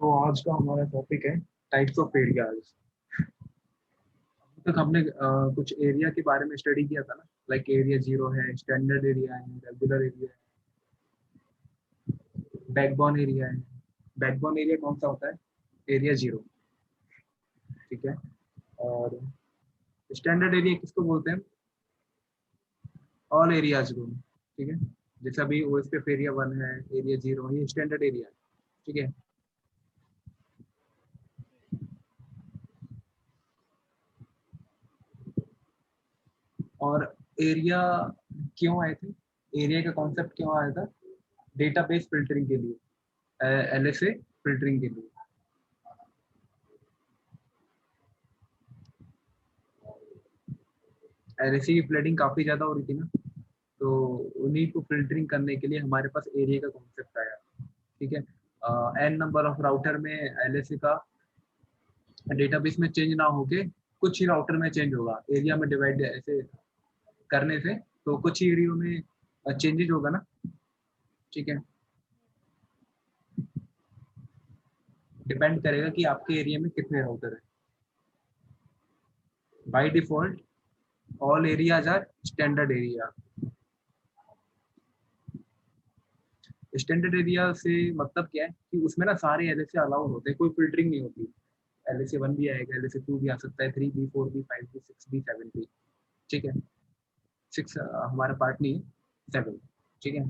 तो आज का हमारा टॉपिक है टाइप्स ऑफ एरियाज। अब तक हमने कुछ एरिया के बारे में स्टडी किया था ना, लाइक एरिया जीरो है, स्टैंडर्ड एरिया है, रेगुलर एरिया है, बैकबोन एरिया है। बैकबोन एरिया कौन सा होता है? एरिया जीरो, ठीक है। और स्टैंडर्ड एरिया किसको बोलते हैं? ऑल एरियाज को, ठीक है। जैसे अभी ओएसपीएफ एरिया 1 है, एरिया जीरो, ये स्टैंडर्ड एरिया है, ठीक है। और एरिया क्यों आए थे? एरिया का कॉन्सेप्ट क्यों आया था? डेटाबेस फिल्टरिंग के लिए, एलएसए फिल्टरिंग के लिए। एलएसए की फ्लडिंग काफी ज्यादा हो रही थी ना, तो उन्हीं को फिल्टरिंग करने के लिए हमारे पास एरिया का कॉन्सेप्ट आया, ठीक है। एन नंबर ऑफ राउटर में एलएसए का डेटाबेस में चेंज ना होके कुछ ही राउटर में चेंज होगा, एरिया में डिवाइड ऐसे करने से, तो कुछ ही एरिया में चेंजेस होगा ना, ठीक है। डिपेंड करेगा कि आपके एरिया में कितने राउटर है। By default all areas are standard area. Standard area से मतलब क्या है कि उसमें ना सारे एलएसए अलाउड होते हैं, कोई फिल्टरिंग नहीं होती। एलएसए 1 भी आएगा, एलएसए 2 भी आ सकता है, 3 भी, 4 भी, 5 भी, 6 भी, 7 भी, ठीक है। 6 हमारा पार्ट नहीं है, 7, ठीक है।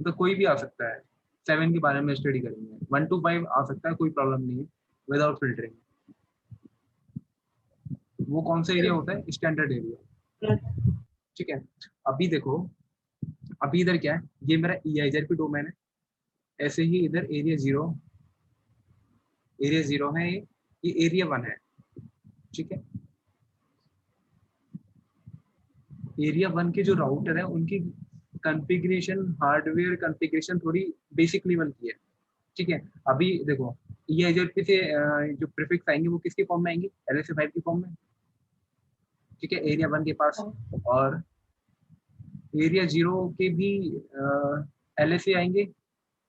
तो कोई भी आ सकता है, 7 के बारे में स्टडी करेंगे। 1 to 5 आ सकता है, कोई प्रॉब्लम नहीं है विदाउट फिल्टरिंग। वो कौन सा एरिया होता है? स्टैंडर्ड एरिया, ठीक है। अभी देखो, अभी इधर क्या है, ये मेरा EIZRP डोमेन है। ऐसे ही इधर एरिया जीरो, एरिया जीरो है, ये एरिया 1 है, ठीक है। एरिया 1 के जो राउटर है उनकी कॉन्फ़िगरेशन, हार्डवेयर कॉन्फ़िगरेशन थोड़ी बेसिक लेवल की है, ठीक है। अभी देखो, EIZRP से जो प्रीफिक्स आएंगे वो किसके फॉर्म में आएंगे? LSA5 की फॉर्म में, ठीक है, एरिया 1 के पास। और एरिया जीरो के भी LSA आएंगे,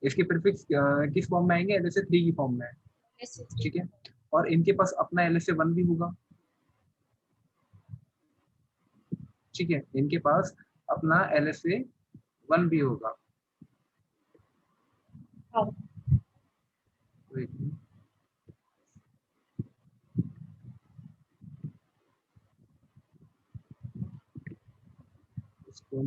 इसके प्रीफिक्स किस फॉर्म में आएंगे? LSA3 की फॉर्म में, ठीक है। और इनके पास अपना LSA1 भी होगा, ठीक है। इनके पास अपना LSA1 भी होगा। इसको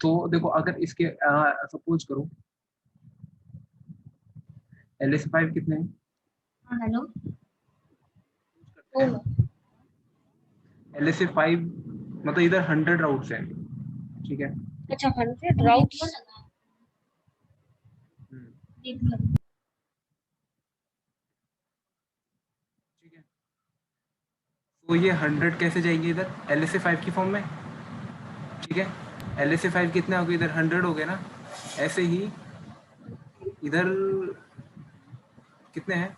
तो देखो, अगर इसके सपोज करो LSA5 कितने हैं? हेलो, LSA5 मतलब इधर 100 राउट्स हैं, ठीक है। अच्छा 100 राउट्स, ठीक है। तो ये 100 कैसे जाएंगे इधर LSA5 की फॉर्म में, ठीक है। LSA5 कितने हो गए इधर? 100 हो गए ना। ऐसे ही इधर कितने हैं?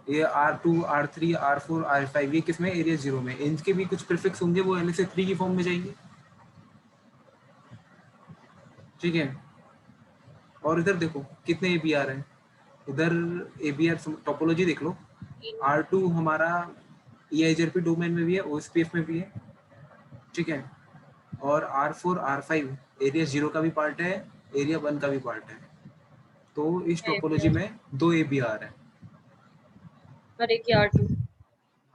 ये R2, R3, R4, R5, ये किसमें? एरिया जीरो में। इनके भी कुछ प्रीफिक्स होंगे, वो LSA3 की फॉर्म में जाएंगे, ठीक है। और इधर देखो कितने ABR हैं, इधर ABR टोपोलॉजी देख लो। R2 हमारा EIZRP डोमेन में भी है, OSPF में भी है, ठीक है। और R4, R5 एरिया जीरो का भी पार्ट है, एरिया 1 का भी पार्ट है। तो इस टोपोलॉजी में 2 ABR है, और एक R2।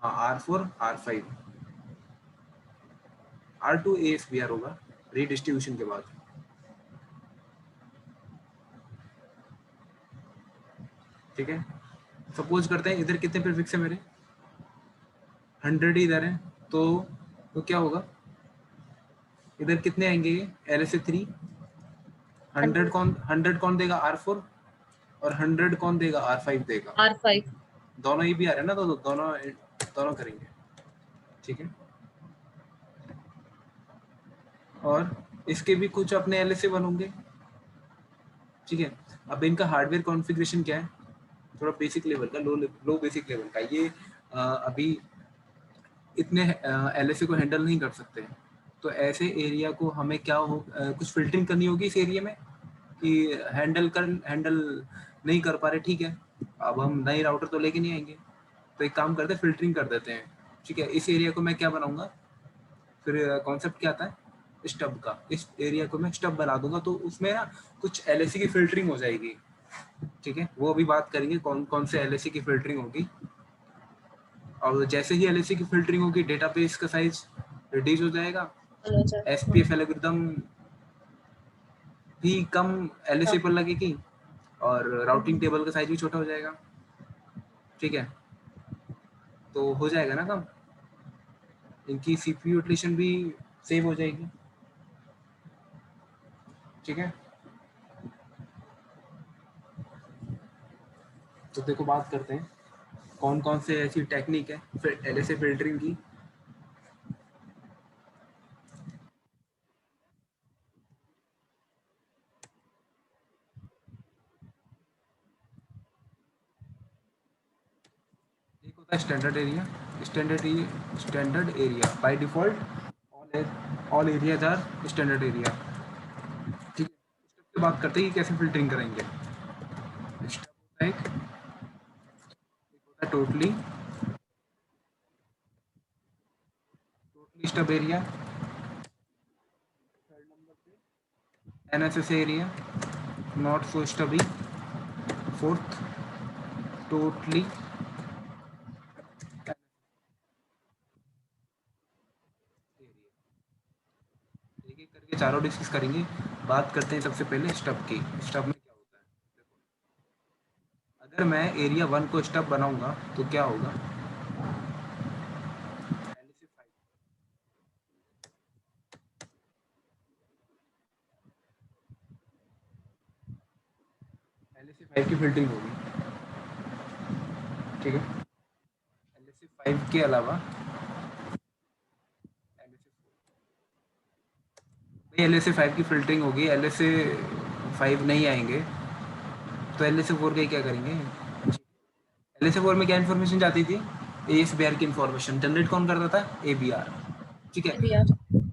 हाँ, R4, R5। R2 ASBR होगा रीडिस्ट्रीब्यूशन के बाद, ठीक है। सपोज करते हैं इधर कितने प्रीफिक्स है मेरे? 100 इधर है, तो क्या होगा, इधर कितने आएंगे ये LSA 3, 100 कौन देगा R4, और 100 कौन देगा R5 देगा, R5 दोनों ही भी आ रहे हैं ना, तो दोनों दोनों करेंगे, ठीक है। और इसके भी कुछ अपने LSA 1 होंगे, ठीक है। अब इनका हार्डवेयर कॉन्फ़िगरेशन क्या है, थोड़ा बेसिक लेवल का, लो बेसिक लेवल का, ये अभी इतने LSA को हैंडल नहीं कर सकते, तो ऐसे एरिया को हमें क्या हो, कुछ फिल्टरिंग करनी होगी इस एरिया में, कि हैंडल नहीं कर पा रहे, ठीक है। अब हम नए राउटर तो लेके नहीं आएंगे, तो एक काम करते हैं, फिल्टरिंग कर देते हैं, ठीक है। इस एरिया को मैं क्या बनाऊंगा, फिर कॉन्सेप्ट क्या आता है स्टब का, इस एरिया को मैं स्टब बना दूंगा, तो उसमें ना कुछ LSA की फिल्टरिंग हो जाएगी, ठीक है। वो अभी बात करेंगे कौन कौन से LSA की फिल्टरिंग होगी, और जैसे ही LSA की फिल्टरिंग होगी, डेटाबेस का साइज रिड्यूस हो जाएगा, हेलो सर SPF एल्गोरिदम भी कम LSA पर लगेगी, और राउटिंग टेबल का साइज भी छोटा हो जाएगा, ठीक है। तो हो जाएगा ना कम, इनकी CPU यूटिलाइजेशन भी सेव हो जाएगी, ठीक है। तो देखो बात करते हैं कौन कौन से ऐसी टेक्निक है फिर LSA फिल्टरिंग की। एक होता है standard area by default, all areas are standard area, ठीक है। स्टेप की बात करते हैं कि कैसे फिल्टरिंग करेंगे। स्टेप होता है एक होता है totally stub area, third number पे NSS area, not so stubby, fourth totally, एक एक करके चारों डिस्कस करेंगे। बात करते हैं सबसे पहले स्टब की, स्टब में क्या होता है। देखो, अगर मैं एरिया 1 को स्टब बनाऊंगा तो क्या होगा, LSA 5 की फिल्टरिंग होगी, ठीक है। LSA 5 के अलावा LSA 5 की फिल्टरिंग होगी, LSA 5 नहीं आएंगे, तो LSA 4 का ही क्या करेंगे। LSA 4 में क्या इन्फॉर्मेशन जाती थी, ASBR की इन्फॉर्मेशन जनरेट कौन करता था, ABR, ठीक है। यार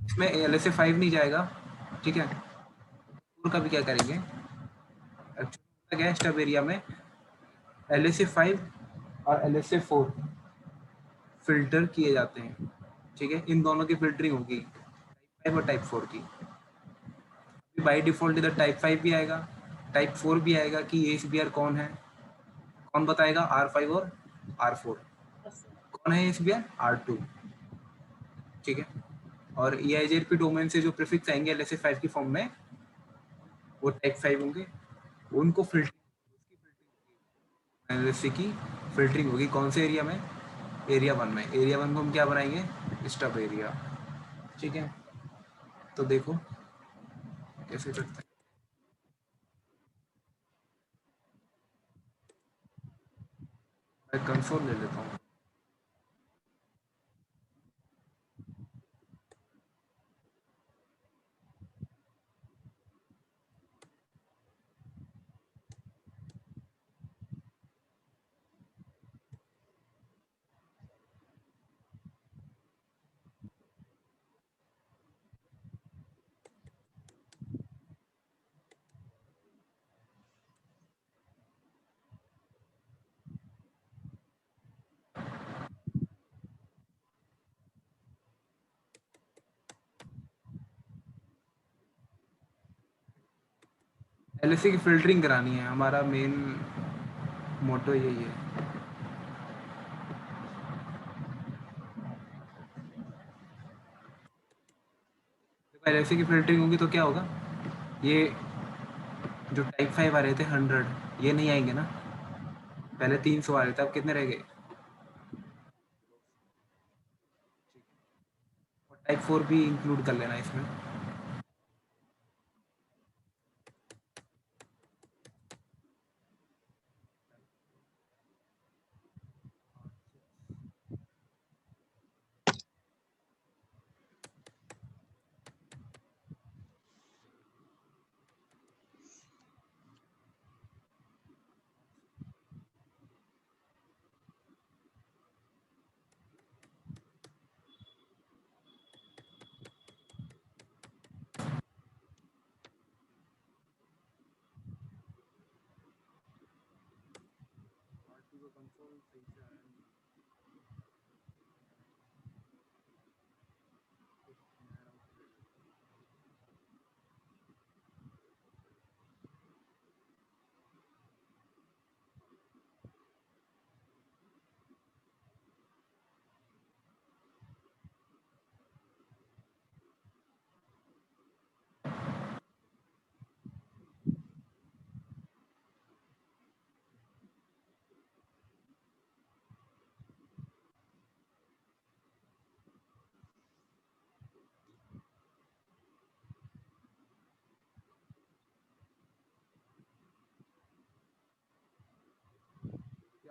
इसमें LSA 5 नहीं जाएगा, ठीक है। 4 का भी क्या करेंगे, एक्चुअली क्या है स्टब एरिया में LSA 5 और LSA 4 फिल्टर किए जाते हैं, ठीक है। इन दोनों की फिल्टरिंग होगी, टाइप 5 और टाइप 4 की। बाय डिफॉल्ट इधर टाइप 5 भी आएगा, टाइप 4 भी आएगा, कि ASBR कौन है, कौन बताएगा, R5 और R4, कौन है ASBR, R2, ठीक है। और EIGRP डोमेन से जो प्रीफिक्स आएंगे LSA 5 की फॉर्म में, वो टाइप 5 होंगे, उनको LSA की फिल्टरिंग होगी कौन से एरिया में, एरिया 1 में। एरिया 1 को हम क्या बनाएंगे, स्टब एरिया, ठीक है। तो देखो कैसे करते हैं, मैं कंसोल ले लेता हूँ। LSA की फिल्टरिंग करानी है, हमारा मेन मोटो यही है। देखो LSA की फिल्टरिंग होगी तो क्या होगा, ये जो टाइप 5 आ रहे थे 100, ये नहीं आएंगे ना, पहले 300 आ रहे थे, अब कितने रह गए, टाइप 4 भी इंक्लूड कर लेना इसमें।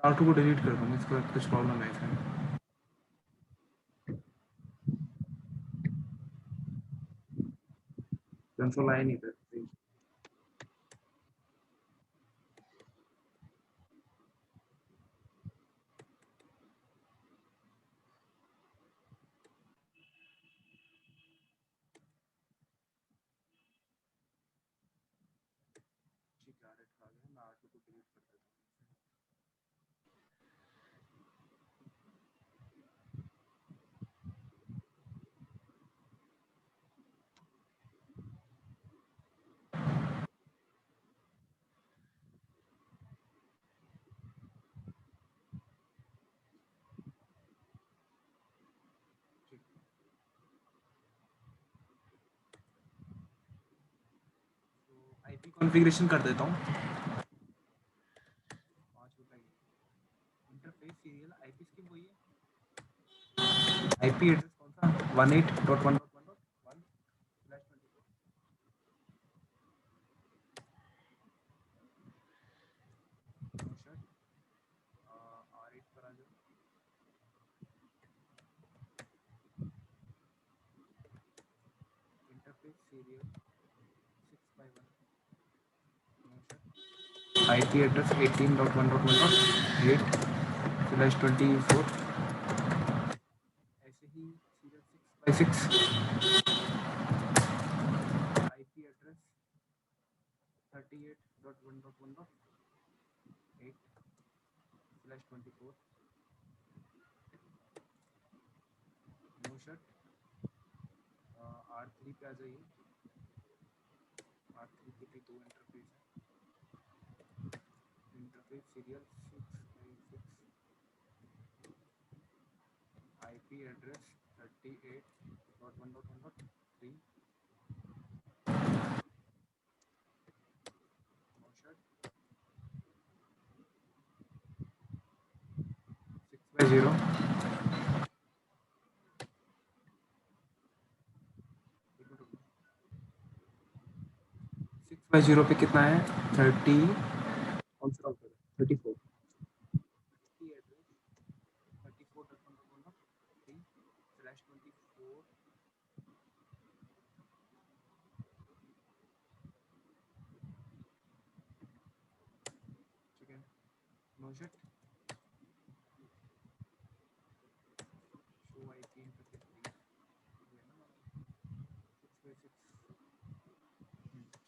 R2 को डिलीट कर दूंगा, इसके बाद कुछ प्रॉब्लम है इसमें। कंसोल आया नहीं था। ठीक है, R8 आ गया, मैं R2 को डिलीट कर देता हूँ। आईपी कॉन्फ़िगरेशन कर देता हूँ। 5 बताइए। इंटरफेस सीरियल आईपी स्कीम वही है। आईपी एड्रेस कौन सा? 18.1.1.1/24। R8 पर आ जाओ। Interface serial 6/1। IP address 18.1.1.8/24। ऐसे ही serial 6/6। IP address 38.1.1.8/24। No shut. R3 पे आ जाइए। R3 के भी दो इंटरफेस है। Interface serial 6/6। IP address 38.1.1.3। No shut. 6/0। 6/0 पे कितना है? 30। कौन सा राउटर है? 34। एड्रेस 34.1.1.3/24। ठीक है, no shut. Show IP interface 6/6।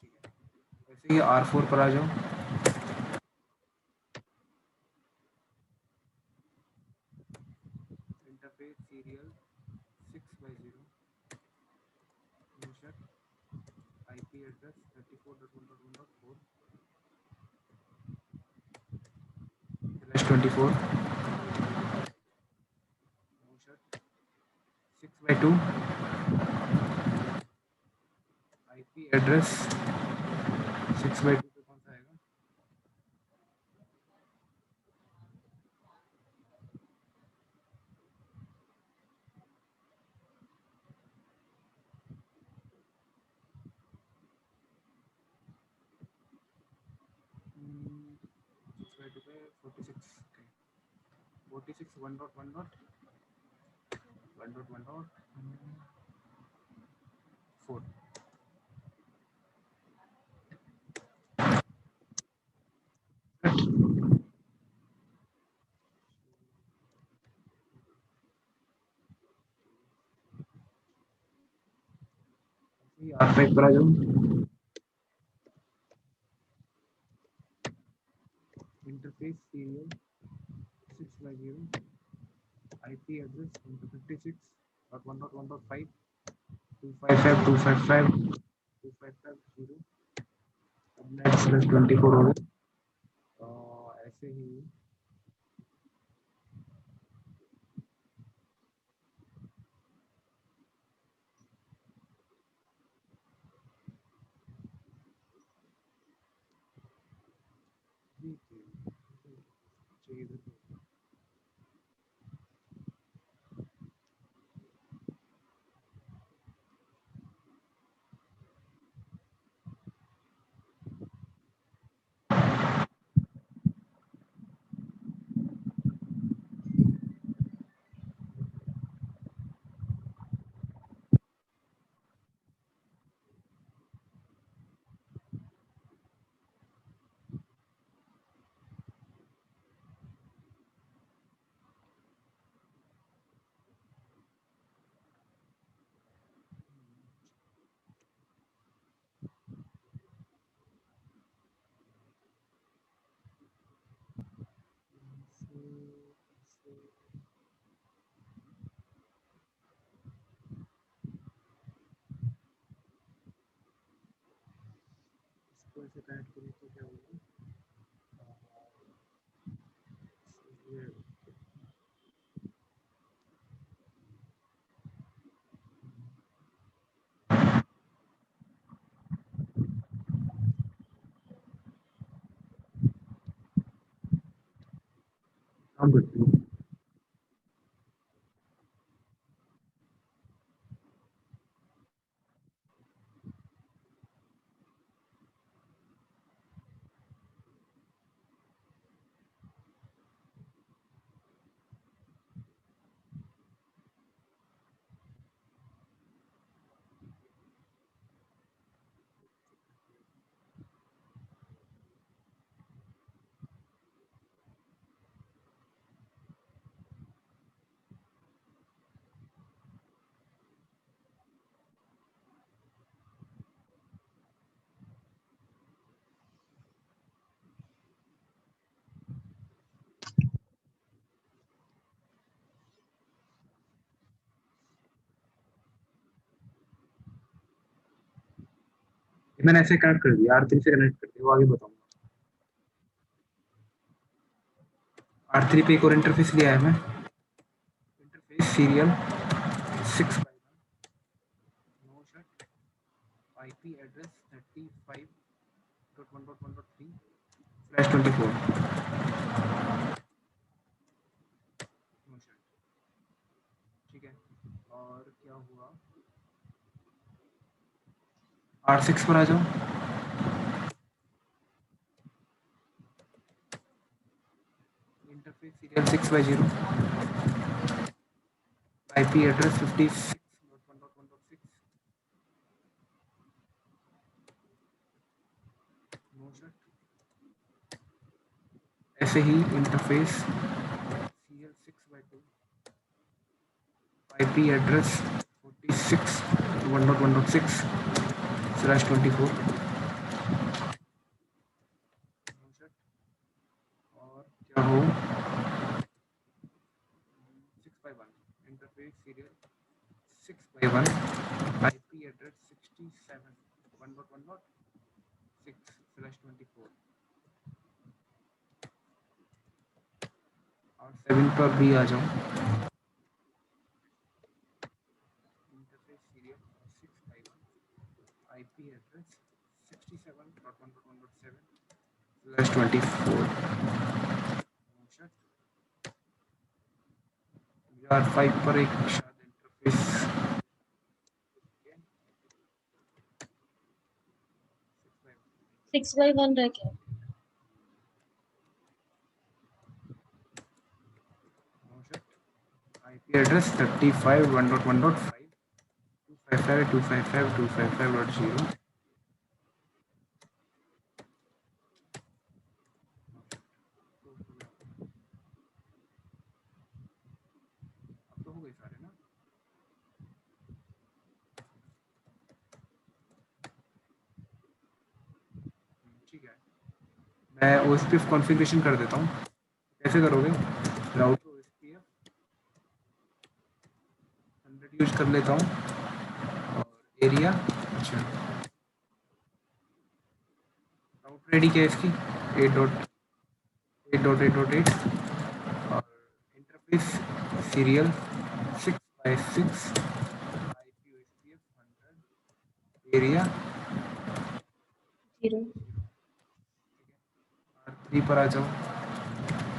ठीक है, वैसे ही R4 पर आ जाओ। Interface serial 6/0। No shut. IP address 34.1.1.4/24। No shut. 6/2। IP address 6/2 पे कौन सा आएगा? 32 पे 46 46 1 dot 1 dot 1 dot 1 dot 4 R5 पर आ जाओ interface serial 6x0 IP address 56.1.1.5 255 255 255 subnet slash 24 हो गया ऐसे ही चाहिए इसको ऐसे कनेक्ट करें तो क्या होगा काम करती हूँ मैंने ऐसे कनेक्ट कर दिया R3 से कनेक्ट कर दिया वो आगे बताऊंगा R3 पे एक और इंटरफेस लिया है मैं interface serial 6 no shut IP address 35.1.1.3 slash 24 no shut ठीक है और क्या हुआ R6 पर आ जाओ interface serial 6x0 IP address 56.1.1.6 no shut ऐसे ही interface serial 6x2 IP address 46.1.1.6 slash 24 और क्या हो 6x1 interface serial 6x1 IP address 67.1.1.6 slash 24 और 7 पर भी आ जाओ interface serial 6x1 IP address 67.1.1.7 slash 24 R5 पर एक शायद इंटरफेस 6x1 रह गया IP एड्रेस 35.1.1.5 255.255.255.0 अब तो हो गए सारे ना। ठीक है, मैं OSPF कॉन्फ़िगरेशन कर देता हूँ। कैसे करोगे? राउटर OSPF 100 यूज कर लेता हूँ और एरिया, अच्छा राउट रेडी क्या है इसकी 8.8.8.8 और interface serial 6x6 IP OSPF 100 area 0. R3 पर आ जाओ,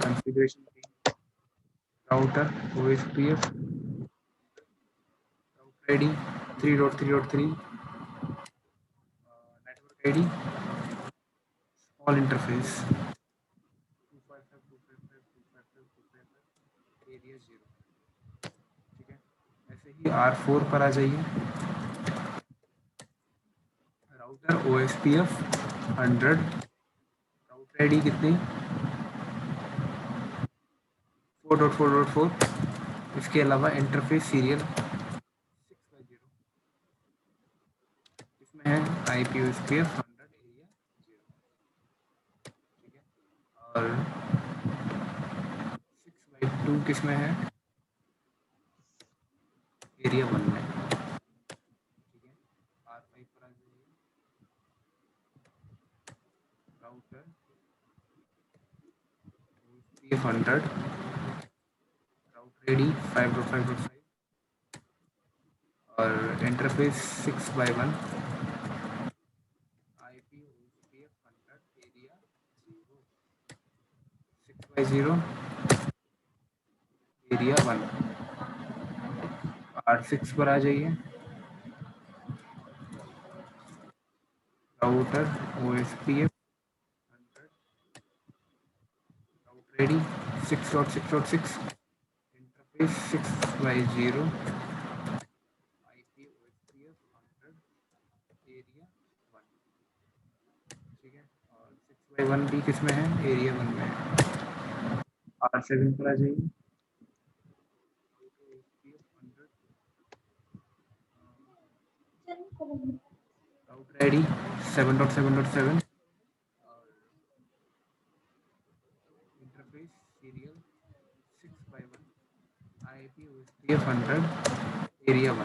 configuration router OSPF route ID 3.3.3 network ID all interface 255.255.255 area 0। ठीक है, ऐसे ही R4 पर आ जाइए, राउटर OSPF 100 राउट आईडी कितनी 4.4.4 इसके अलावा इंटरफेस सीरियल 6x0 इसमें है IP OSPF 100 एरिया 0। ठीक है, और 6x2 किसमें है एरिया 1 में। ठीक है, R5 पर आ जाइए, राउटर OSPF 100 राउट आईडी 5.5.5 और interface 6x1 IP OSPF 100 area 0 6x0 area 1। R6 पर आ जाइए, router OSPF 100 route ID 6.6.6 interface 6x0 IP OSPF 100 area 1। ठीक है, और 6x1 भी किसमें है एरिया 1 में है। R7 पर आ जाइए, OSPF 100 राउटर आईडी 7.7.7 और interface serial 6x1 IP OSPF 100 area 1।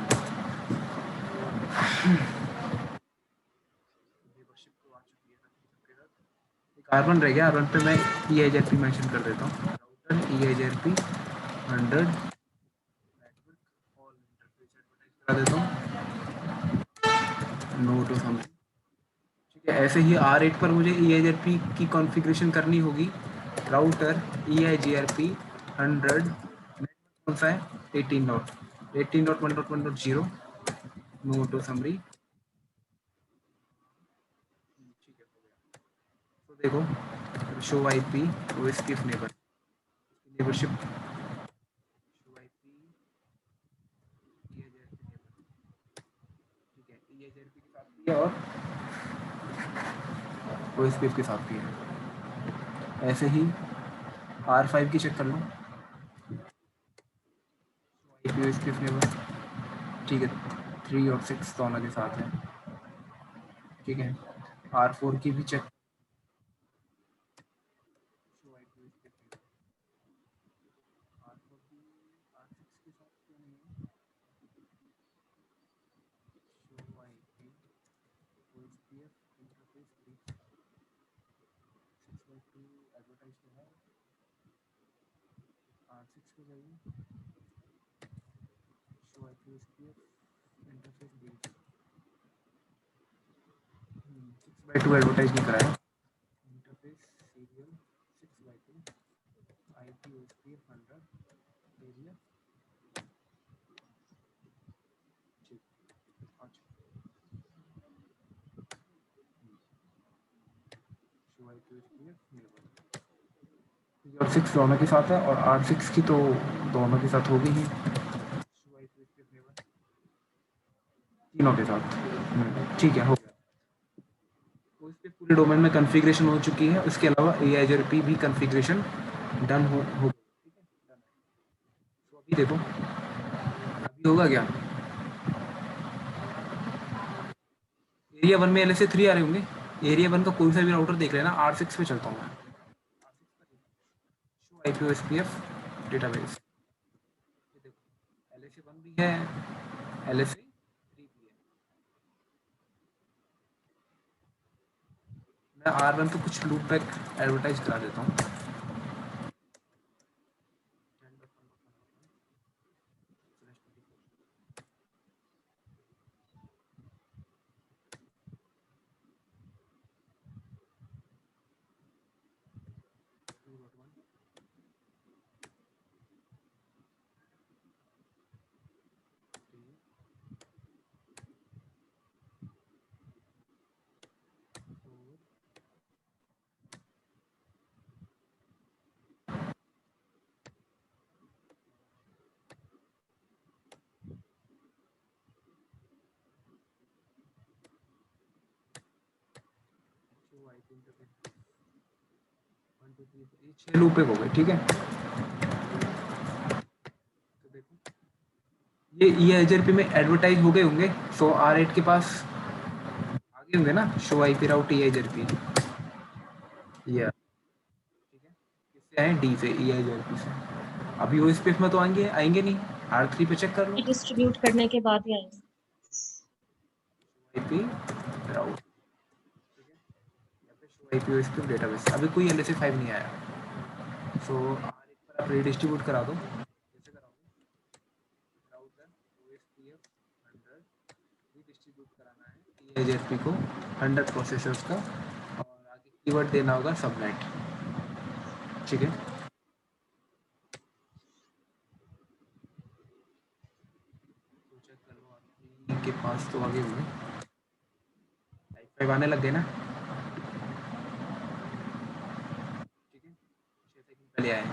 Membership तो आ चुकी है सबके साथ। एक R1 रह गया, R1 पे मैं EIGRP मेंशन कर देता हूँ, router EIGRP 100 network all interface advertise करा देता हूँ, नो टू समथिंग। ठीक है, ऐसे ही R8 पर मुझे EIGRP की कॉन्फ़िगरेशन करनी होगी, राउटर EIGRP 100 नेटवर्क कौन सा है 18.1.1.0 नो टू समरी। ठीक है, हो गया। तो देखो show IP OSPF neighbour neighbourship show IP EIGRP neighbour. ठीक है, EIGRP के साथ भी है और OSPF के साथ भी है। ऐसे ही R5 की चेक कर लो, IP OSPF नेबर। ठीक है, 3 और 6 दोनों के साथ है। ठीक है, R4 की भी check show IP OSPF neighbour R4 की R6 के साथ क्यों नहीं है show IP OSPF interface 6x2 advertise तो है। R6 पे जाइए, show IP OSPF interface 6x2 advertise नहीं कराया, interface serial 6x2 IP OSPF 100 area. ठीक, अच्छा शो IP OSPF नेबर। और 6 दोनों के साथ है और R6 की तो दोनों के साथ होगी ही। तीनों के साथ। ठीक है, हो गया। तो इस पे पूरे डोमेन में कॉन्फ़िगरेशन हो चुकी है। उसके अलावा AIGRP भी कॉन्फ़िगरेशन डन हो ठीक है, डन है। तो अभी देखो, अभी होगा क्या? एरिया 1 में LSA 3 आ रहे होंगे। एरिया 1 का कोई सा भी राउटर देख लेना। R6 पे चलता हूँ मैं। Show IPOSPF database. ये देखो, LSA 1 भी है, LSA 3 भी है। मैं R1 पे कुछ लूप बैक एडवर्टाइज करा देता हूँ। ये 6 लूप बैक हो गए, ठीक है। तो देखो, ये EIGRP में एडवर्टाइज हो गए होंगे। सो R8 के पास आगे होंगे ना, शो IP राउट EIGRP। या ठीक है, किससे आए? D से, EIGRP से। अभी OSPF में तो आएंगे आएंगे नहीं। R3 पे चेक कर लो, डिस्ट्रीब्यूट करने के बाद ही आएंगे। IP राउट, ठीक है, या फिर शो IP OSPF डेटाबेस। अभी कोई LSA 5 नहीं आया। सो R1 पर आप रीडिस्ट्रीब्यूट करा दो। कैसे कराओगे? राउटर OSPF 100 रीडिस्ट्रीब्यूट कराना है EIGRP को 100 प्रोसेसर्स का, और आगे कीवर्ड देना होगा सबनेट, ठीक है। तो चेक कर लो, आपके पास तो आगे होंगे। टाइप 5 आने लग गए ना, ठीक है, 6 सेकंड पहले आए।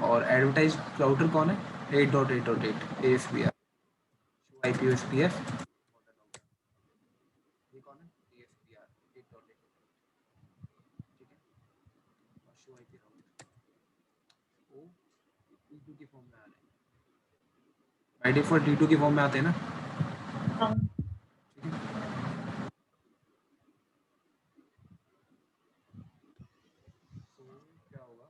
और एडवर्टाइज राउटर कौन है? 8.8.8 ASPR, शो IP OSPF। ये कौन है? ASPR 8.8, ठीक है। और शो IP राउटर वो D2 की फॉर्म में आ रहे हैं। बाय डिफॉल्ट D2 की फॉर्म में आते हैं ना, हाँ, ठीक है। तो क्या होगा,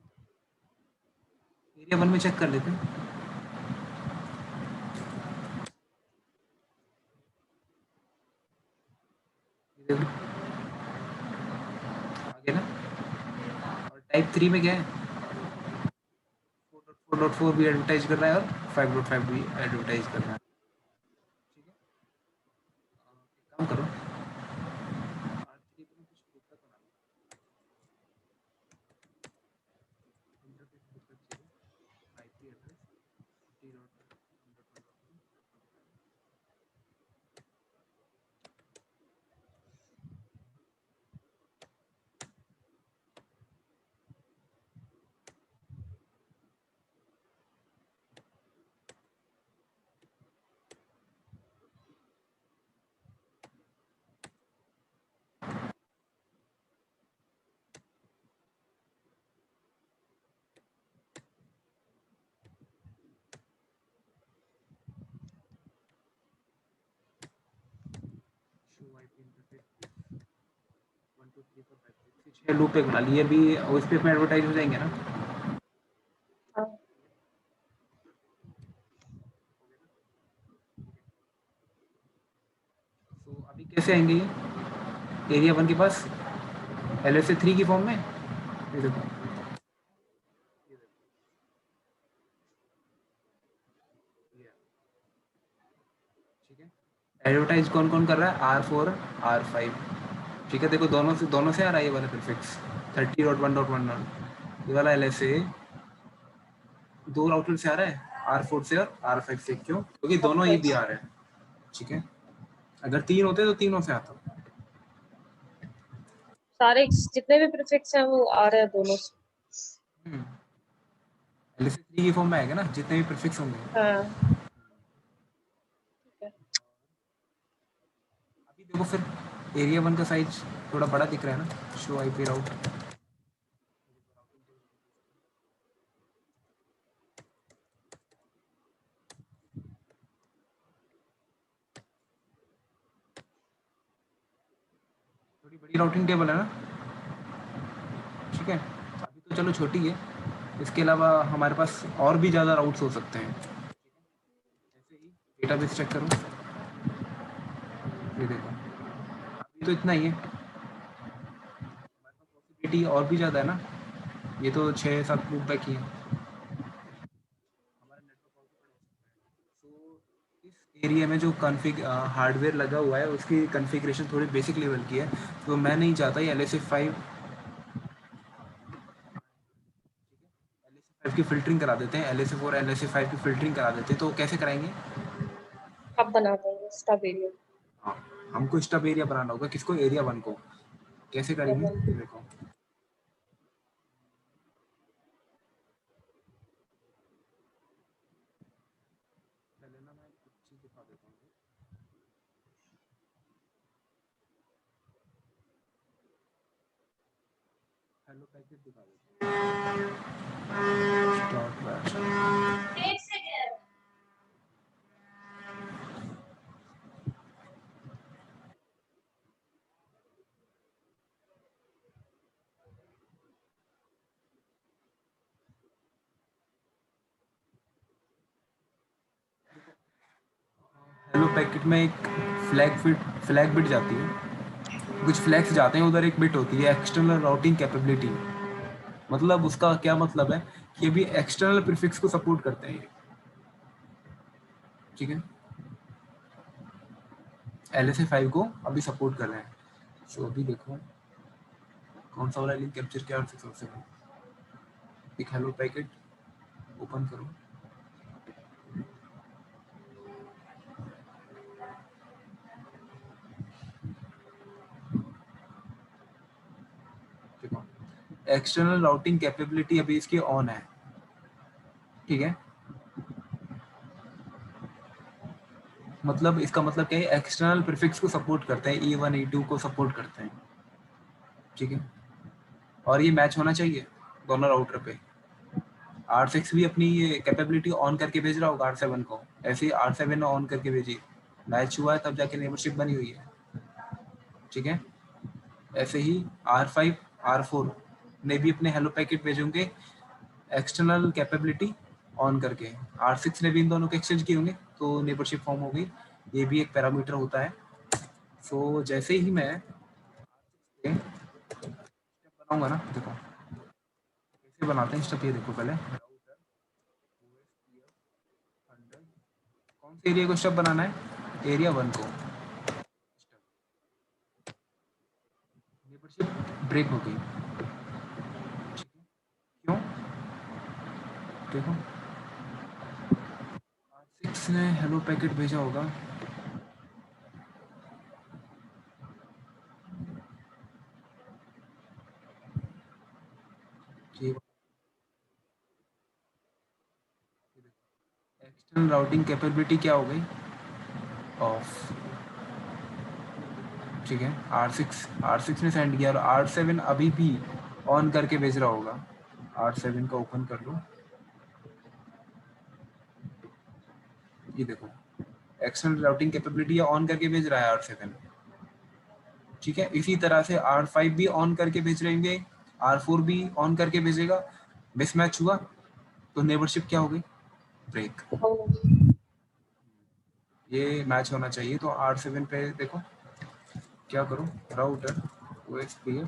एरिया 1 में चेक कर लेते हैं। ये देखो, आगे ना। और टाइप 3 में क्या है? 4.4 भी एडवर्टाइज कर रहा है और 5.5 भी एडवर्टाइज कर रहा है, ठीक है। एक काम करो, R3 पे कुछ दिक्कत बना लो। इंटरफेस दिक्कत चाहिए, IP address T dot show IP interface 1 2 3 4 5 6 6 loop एक बना लिए। अभी उस पे एडवर्टाइज हो जाएंगे ना। हाँ, तो अभी कैसे आएंगे ये एरिया 1 के पास? LSA 3 की फॉर्म में। ये देखो, ये है, ठीक है। एडवर्टाइज कौन कौन कर रहा है? R4 R5, ठीक है। देखो, दोनों से आ रहा है ये वाला प्रीफिक्स 30.1.1। ये वाला LSA दो राउटर से आ रहा है, R4 से और R5 से। क्यों? क्योंकि दोनों ही भी आ रहे हैं, ठीक है। अगर 3 होते तो तीनों से आता। सारे जितने भी प्रीफिक्स हैं वो आ रहे हैं दोनों से। LSA 3 की फॉर्म में आएगा ना जितने भी प्रीफिक्स होंगे। हाँ, ठीक है। देखो फिर एरिया 1 का साइज थोड़ा बड़ा दिख रहा है ना, शो आईपी राउट। थोड़ी बड़ी राउटिंग टेबल है ना, ठीक है। अभी तो चलो छोटी है, इसके अलावा हमारे पास और भी ज़्यादा राउट्स हो सकते हैं। ऐसे ही डेटाबेस चेक करो, ये देखो अभी तो इतना ही है, पॉसिबिलिटी और भी ज़्यादा है ना। ये तो 6-7 लूप बैक ही है, हमारा नेटवर्क और भी बड़ा हो सकता है। सो इस एरिया में जो कॉन्फ़िग हार्डवेयर लगा हुआ है उसकी कॉन्फ़िगरेशन थोड़ी बेसिक लेवल की है, तो मैं नहीं चाहता ये LSA5 की फ़िल्टरिंग करा देते हैं, LSA4 LSA5 की फ़िल्टरिंग करा देते हैं। तो कैसे कराएंगे? अब बना देंगे स्टब एरिया। हाँ, हमको स्टब एरिया बनाना होगा। किसको? एरिया 1 को। कैसे करेंगे? ये देखो, पहले ना मैं कुछ चीज़ दिखा देता हूँ। हेलो पैकेट दिखा देता हूँ। Start batch. हेलो पैकेट में एक फ्लैग बिट जाती है, कुछ फ्लैग्स जाते हैं, उधर एक बिट होती है एक्सटर्नल राउटिंग कैपेबिलिटी। मतलब उसका क्या मतलब है कि अभी एक्सटर्नल प्रीफिक्स को सपोर्ट करते हैं ये, ठीक है। LSA5 को अभी सपोर्ट कर रहे हैं। सो अभी देखो कौन सा वाला लिंक कैप्चर किया सबसे एक हेलो पैकेट ओपन करो, देखो एक्सटर्नल राउटिंग कैपेबिलिटी अभी इसकी ऑन है, ठीक है। मतलब इसका मतलब क्या है, एक्सटर्नल प्रीफिक्स को सपोर्ट करते हैं, E1 E2 को सपोर्ट करते हैं, ठीक है। और ये मैच होना चाहिए दोनों राउटर पे। R6 भी अपनी ये कैपेबिलिटी ऑन करके भेज रहा होगा R7 को, ऐसे ही R7 ने ऑन करके भेजी, मैच हुआ है तब जाके नेबरशिप बनी हुई है, ठीक है। ऐसे ही R5 R4 ने भी अपने हेलो पैकेट भेजेंगे एक्सटर्नल कैपेबिलिटी ऑन करके, R6 ने भी इन दोनों के एक्सचेंज किए होंगे, तो नेबरशिप फॉर्म हो गई। ये भी एक पैरामीटर होता है। सो जैसे ही मैं बनाऊंगा ना, देखो कैसे बनाते हैं स्टेप, ये देखो पहले कौन से एरिया को स्टेप बनाना है, एरिया 1 को। मेंबरशिप ब्रेक हो गई, क्यों? देखो R6 ने हेलो पैकेट भेजा होगा, कि एक्सटर्नल राउटिंग कैपेबिलिटी क्या हो गई, ऑफ, ठीक है। R6 ने सेंड किया, और R7 अभी भी ऑन करके भेज रहा होगा। R7 का ओपन कर लो, ये देखो एक्सटर्नल राउटिंग कैपेबिलिटी ऑन करके भेज रहा है R7, ठीक है। इसी तरह से R5 भी ऑन करके भेज रहेंगे, R4 भी ऑन करके भेजेगा, मिसमैच हुआ तो नेबरशिप क्या हो गई, ब्रेक। ये मैच होना चाहिए। तो R7 पे देखो क्या करो, राउटर OS क्लियर,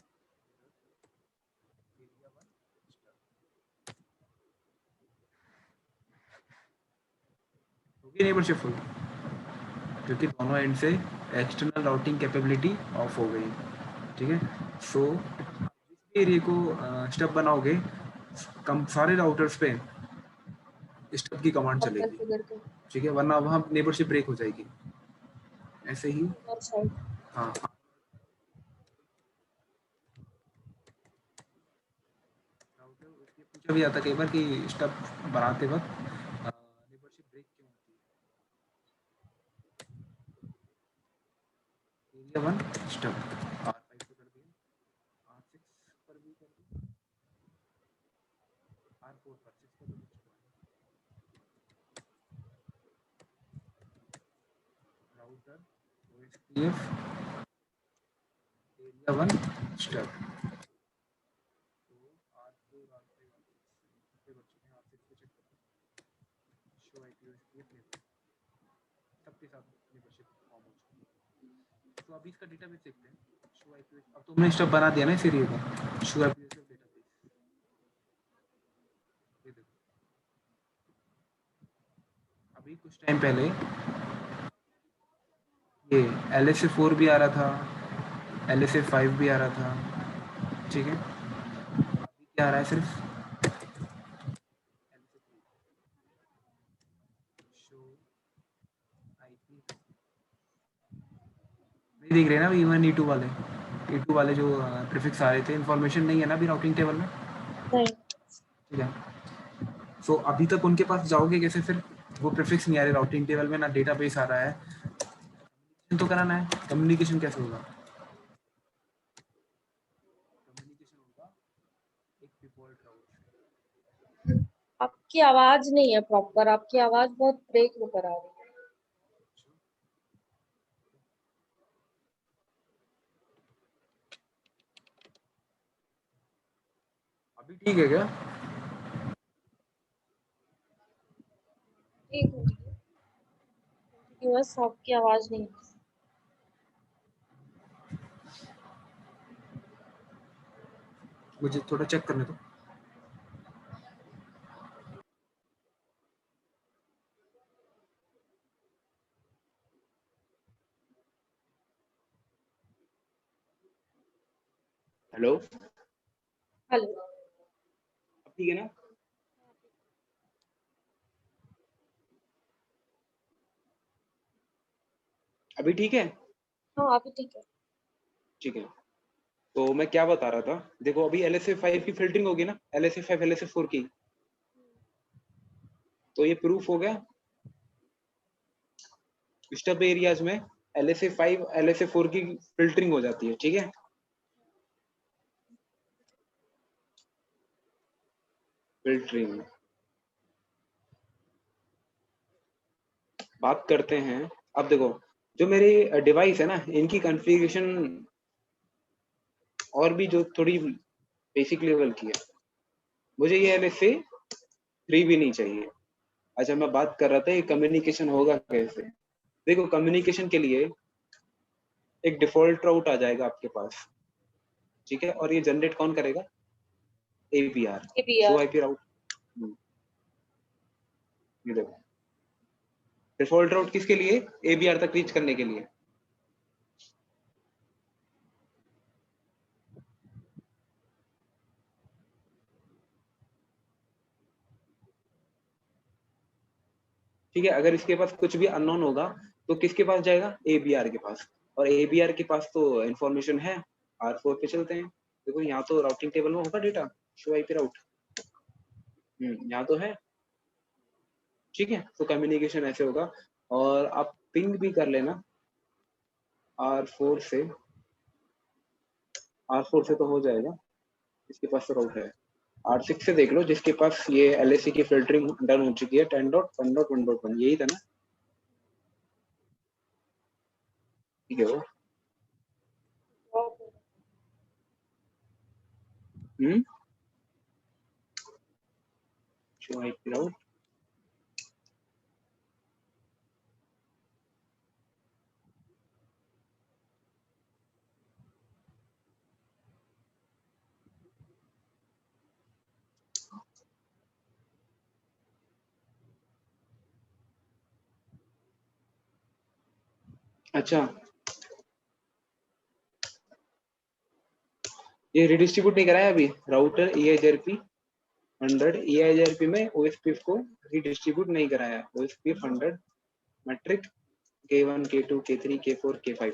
होगी नेबरशिप फुल, क्योंकि दोनों एंड से एक्सटर्नल राउटिंग कैपेबिलिटी ऑफ हो गई, ठीक है। सो एरिया को स्टेप बनाओगे, कम सारे राउटर्स पे स्टेप की कमांड अब चलेगी, कॉन्फ़िगर कर ठीक है, वरना वहाँ नेबरशिप ब्रेक हो जाएगी। ऐसे ही और साइड हाँ, राउटर उसके पूछा भी जाता है कई बार कि स्टेप बनाते वक्त नेबरशिप ब्रेक क्यों होती है। एरिया 1 स्टब R5 पे कर दिया, R6 पर भी कर दिया, R4 पर 6 पर भी राउटर OSPF एरिया 1 स्टब, तो R4 R5 पे बच्चों ने R6 पे चेक करा, शो IP OSPF लेवल सबके साथ मेंबरशिप फॉर्म हो चुकी है। तो अभी इसका डेटाबेस देखते हैं, शो IP अब तो हमने स्टब बना दिया ना इस एरिया का, शो IP OSPF डेटाबेस, ये देखो अभी कुछ टाइम पहले ये LSA4 भी आ रहा था, LSA5 भी आ रहा था, ठीक है, अभी क्या आ रहा है सिर्फ LSA3, शो IP नहीं दिख रहे ना अभी E1 E2 वाले, E2 वाले जो प्रीफिक्स आ रहे थे, इन्फॉर्मेशन नहीं है ना अभी राउटिंग टेबल में, नहीं, ठीक है। सो अभी तक उनके पास जाओगे कैसे फिर, वो प्रीफिक्स नहीं आ रहे राउटिंग टेबल में, ना डेटाबेस आ रहा है, तो कराना है, कम्युनिकेशन कैसे होगा, कम्युनिकेशन होगा एक डिफॉल्ट राउट से। आपकी आवाज नहीं है प्रॉपर, आपकी आवाज बहुत ब्रेक होकर आ रही है। अभी ठीक है क्या? ठीक है, बस आपकी आवाज नहीं है। मुझे थोड़ा चेक करने दो। हेलो, हेलो, अब ठीक है ना? अभी ठीक है? हाँ अभी ठीक है। ठीक है, तो मैं क्या बता रहा था, देखो अभी LSA5 की फिल्टरिंग होगी ना, LSA5 LSA4 की, तो ये प्रूफ हो गया स्टब एरियाज में LSA5 LSA4 की फिल्टरिंग हो जाती है, ठीक है। फिल्टरिंग बात करते हैं, अब देखो जो मेरे डिवाइस है ना, इनकी कॉन्फ़िगरेशन और भी जो थोड़ी बेसिक लेवल की है, मुझे ये LSA3 भी नहीं चाहिए। अच्छा मैं बात कर रहा था ये कम्युनिकेशन होगा कैसे, देखो कम्युनिकेशन के लिए एक डिफॉल्ट राउट आ जाएगा आपके पास, ठीक है, और ये जनरेट कौन करेगा, APR, शो IP राउट। ये देखो डिफॉल्ट राउट किसके लिए, ABR तक रीच करने के लिए, ठीक है। अगर इसके पास कुछ भी अननोन होगा तो किसके पास जाएगा, ABR के पास, और ABR के पास तो इंफॉर्मेशन है, R4 पे चलते हैं, देखो यहाँ तो राउटिंग टेबल में होगा डेटा, शो IP राउट, यहाँ तो है, ठीक है। तो कम्युनिकेशन ऐसे होगा, और आप पिंग भी कर लेना R4 से, R4 से तो हो जाएगा, इसके पास तो राउट है। R6 से देख लो जिसके पास ये LSE की फिल्टरिंग डन हो चुकी है, 10.1.1.1 यही था ना, ठीक है वो, शो IP राउट, अच्छा ये रिडिस्ट्रीब्यूट नहीं कराया अभी राउटर EIGRP 100 EIGRP में OSPF को रिडिस्ट्रीब्यूट नहीं कराया, OSPF 100 matric K1 K2 K3 K4 K5,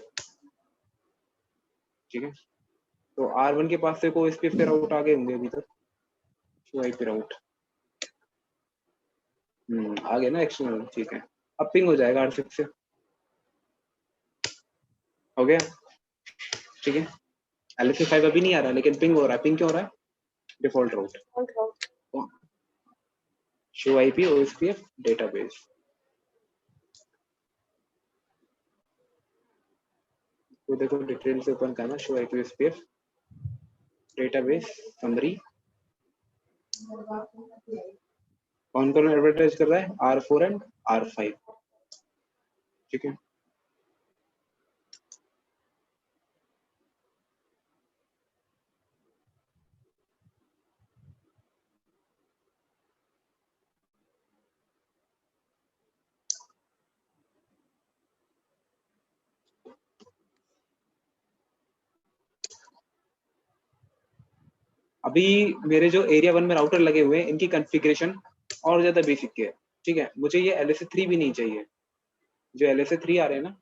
ठीक है। तो R1 के पास से को OSPF के राउट आ गए होंगे अभी तक, शो IP राउट, आ गए ना एक्सटर्नल, ठीक है। अब पिंग हो जाएगा R6 से, हो गया। ठीक है, LSA5 अभी नहीं आ रहा लेकिन पिंग हो रहा है। पिंग क्यों हो रहा है? डिफॉल्ट राउट, Default route. Show IP OSPF database. तो देखो डिटेल से ओपन करना, show IP OSPF database summary. कौन कौन एडवर्टाइज कर रहा है? R4 and R5। ठीक है, अभी मेरे जो एरिया 1 में राउटर लगे हुए हैं इनकी कॉन्फ़िगरेशन और ज्यादा बेसिक है। ठीक है, मुझे ये LSA3 भी नहीं चाहिए। जो LSA3 आ रहे हैं ना,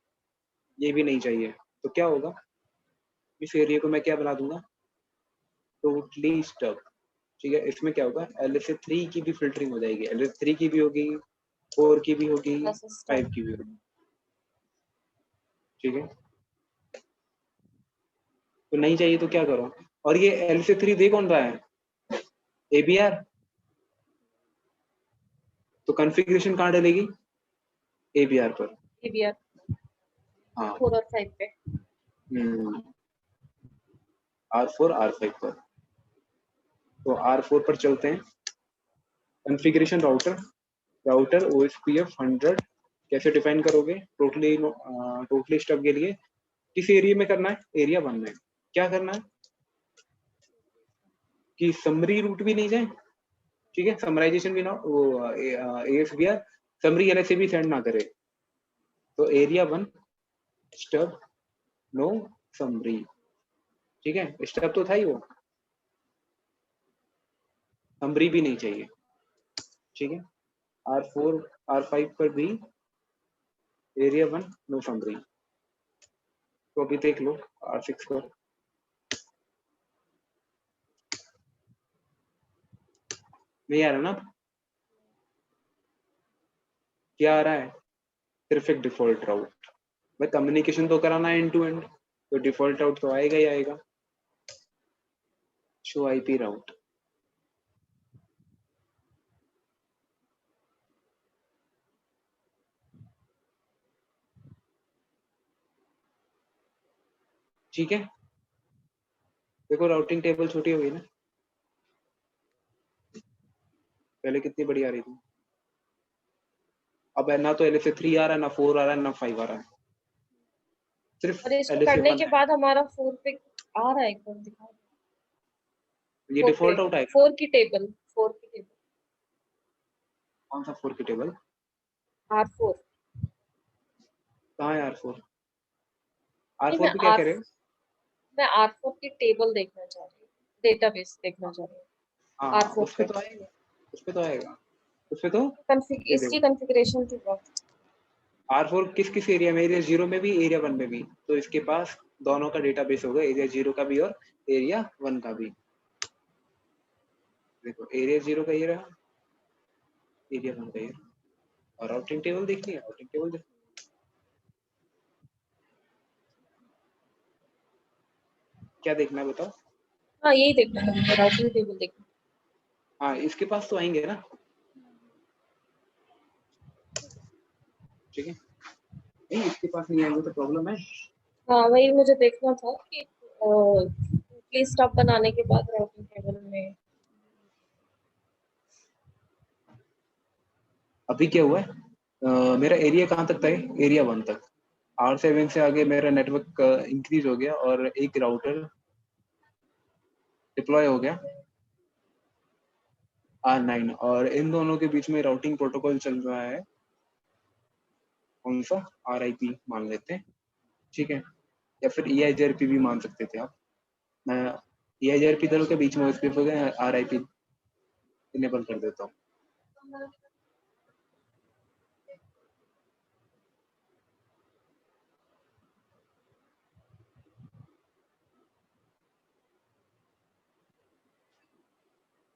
ये भी नहीं चाहिए। तो क्या होगा, इस एरिया को मैं क्या बना दूंगा? Totally stub. ठीक है, इसमें क्या होगा, LSA3 की भी फिल्टरिंग हो जाएगी, LSA3 की भी होगी, 4 की भी होगी, Plus 5 की भी होगी। ठीक है, तो नहीं चाहिए तो क्या करो? और ये LSA3 दे कौन रहा है? ABR। तो कॉन्फ़िगरेशन कहाँ डलेगी? ABR पर। ABR हाँ, 4 और 5 पे. R4 R5 पर। तो R4 पर चलते हैं। कॉन्फ़िगरेशन राउटर OSPF 100 कैसे डिफाइन करोगे? टोटली स्टब के लिए किस एरिया में करना है? एरिया 1 में। क्या करना है कि समरी रूट भी नहीं जाए। ठीक है, समराइजेशन भी ना, वो ASBR समरी LSA भी सेंड ना करे। तो एरिया 1 स्टब नो समरी। ठीक है, स्टब तो था ही, वो समरी भी नहीं चाहिए। ठीक है, R4 R5 पर भी एरिया 1 नो समरी। तो अभी देख लो R6 पर नहीं आ रहा ना? क्या आ रहा है? सिर्फ एक डिफॉल्ट राउट। भाई कम्युनिकेशन तो कराना है एंड टू एंड, तो डिफॉल्ट राउट तो आएगा ही आएगा। Show IP route. ठीक है, देखो राउटिंग टेबल छोटी हो गई ना, पहले कितनी बड़ी आ रही थी। अब ना तो LSA3 आ रहा है, ना 4 आ रहा है, ना 5 आ रहा है, सिर्फ और इसको करने LSA1 के है। बाद हमारा 4 पे आ रहा है, एक बार दिखाओ. ये 4 पे डिफॉल्ट राउट आएगा। 4 की टेबल, 4 की टेबल. कौन सा 4 की टेबल? R4. कहाँ है R4? नहीं, R4 पे क्या कह रहे हो? मैं R4 की टेबल देखना चाह रही हूँ, डेटाबेस देखना चाह रही हाँ हूँ हाँ, R4 उस पे पे. तो आएगा, उस पे तो आएगा, उस पे तो ये इसकी देखो कॉन्फ़िगरेशन की बात. R4 किस किस एरिया में? एरिया 0 में भी, एरिया 1 में भी। तो इसके पास दोनों का डेटाबेस होगा, एरिया 0 का भी और एरिया 1 का भी। देखो एरिया 0 का ये रहा, एरिया 1 का ये रहा। और राउटिंग टेबल देखनी है, राउटिंग टेबल देख। क्या देखना है बताओ? हाँ, यही देखना है, राउटिंग टेबल देखना. हाँ, इसके पास तो आएंगे ना। ठीक है, नहीं इसके पास नहीं आएंगे तो प्रॉब्लम है। हाँ, वही मुझे देखना था कि लिस्ट आप बनाने के बाद राउटिंग टेबल में. अभी क्या हुआ है, मेरा एरिया कहाँ तक था? एरिया 1 तक। R7 से आगे मेरा नेटवर्क इंक्रीज हो गया और एक राउटर डिप्लॉय हो गया R9, और इन दोनों के बीच में राउटिंग प्रोटोकॉल चल रहा है, कौन सा? RIP मान लेते हैं। ठीक है, या फिर EIGRP भी मान सकते थे आप। मैं EIGRP दोनों के बीच में RIP इनेबल कर देता हूँ।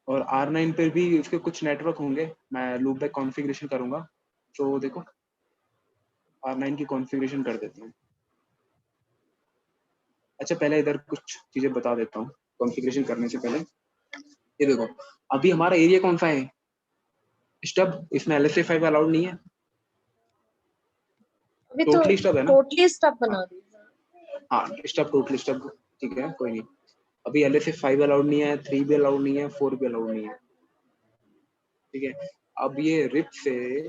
और R9 पर भी इसके कुछ नेटवर्क होंगे, मैं लूप बैक कॉन्फ़िगरेशन करूंगा। तो देखो R9 की कॉन्फ़िगरेशन कर देते हैं। अच्छा पहले इधर कुछ चीजें बता देता हूँ कॉन्फ़िगरेशन करने से पहले। ये देखो अभी हमारा एरिया कौन सा है, स्टब, इसमें LSA5 अलाउड नहीं है, अभी तो टोटली स्टब है ना। टोटली स्टब बना दी। हाँ स्टब टोटली स्टब, ठीक है कोई नहीं। अभी LSA5 अलाउड नहीं है, 3 भी अलाउड नहीं है, 4 भी अलाउड नहीं है, ठीक है। अब ये रिप से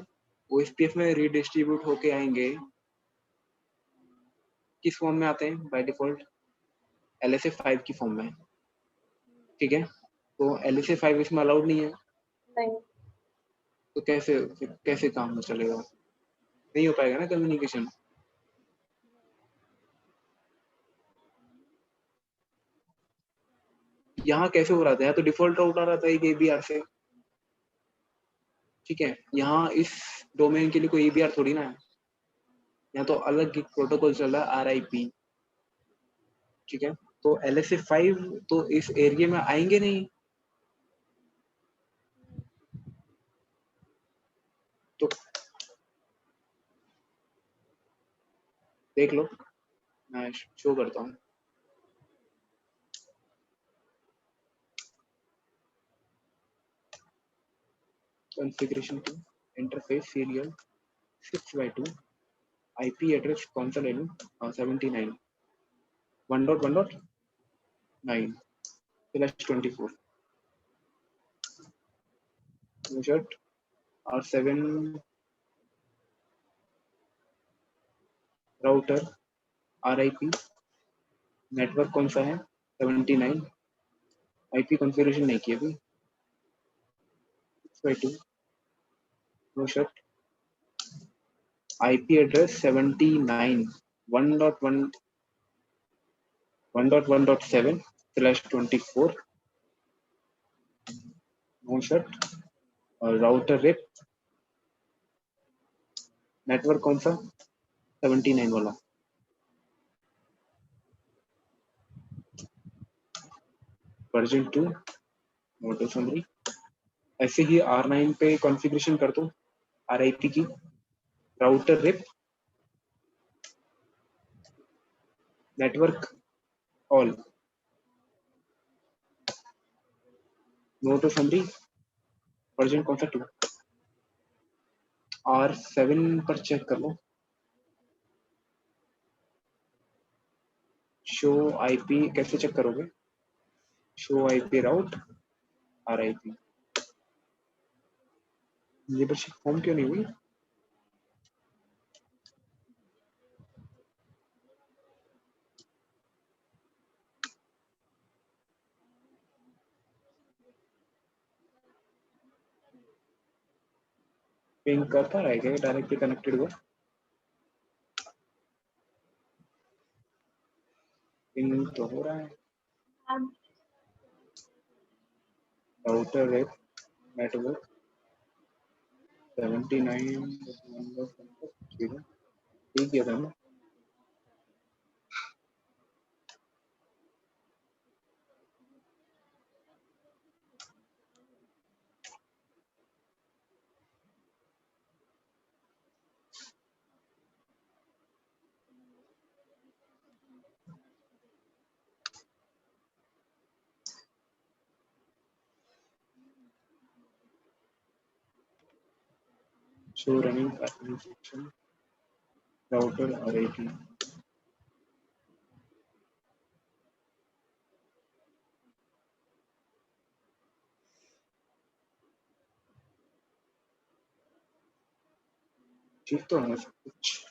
OSPF में रीडिस्ट्रीब्यूट होके आएंगे, किस फॉर्म में आते हैं बाय डिफॉल्ट, LSA5 की फॉर्म में, ठीक है। तो LSA5 इसमें अलाउड नहीं है, नहीं, तो कैसे काम चलेगा, नहीं हो पाएगा ना कम्युनिकेशन। यहाँ कैसे हो रहा था, यहाँ तो डिफॉल्ट राउट आ रहा था एक ABR से, ठीक है। यहाँ इस डोमेन के लिए कोई ABR थोड़ी ना है, यहाँ तो अलग एक प्रोटोकॉल चल रहा है RIP, ठीक है। तो LSA5 तो इस एरिया में आएंगे नहीं, तो देख लो मैं शो करता हूँ। Configuration to interface serial 6x2 IP address कौन सा ले लूँ, 79 1.1.9/24 shirt R7 router RIP, network कौन सा है 79, IP कॉन्फ़िगरेशन नहीं किया अभी, 6x2 no shut IP address 79 1.1.7/24 no shut, और राउटर रिप, नेटवर्क कौन सा 79 वाला, वर्जन 2 नोटो समरी। ऐसे ही R9 पे कॉन्फ़िगरेशन कर दो RIP की, router RIP, network all, no auto summary, version कौन सा 2, R7 पर चेक कर लो, शो IP कैसे चेक करोगे, शो IP राउट RIP, ये बस फॉर्म क्यों नहीं हुई, पिंग करता रहेगा डायरेक्टली कनेक्टेड हुआ, पिंग तो हो रहा है, राउटर रिप, नेटवर्क 79 ठीक है, ठीक है ना। Show running application router RIP, ठीक तो है सब कुछ।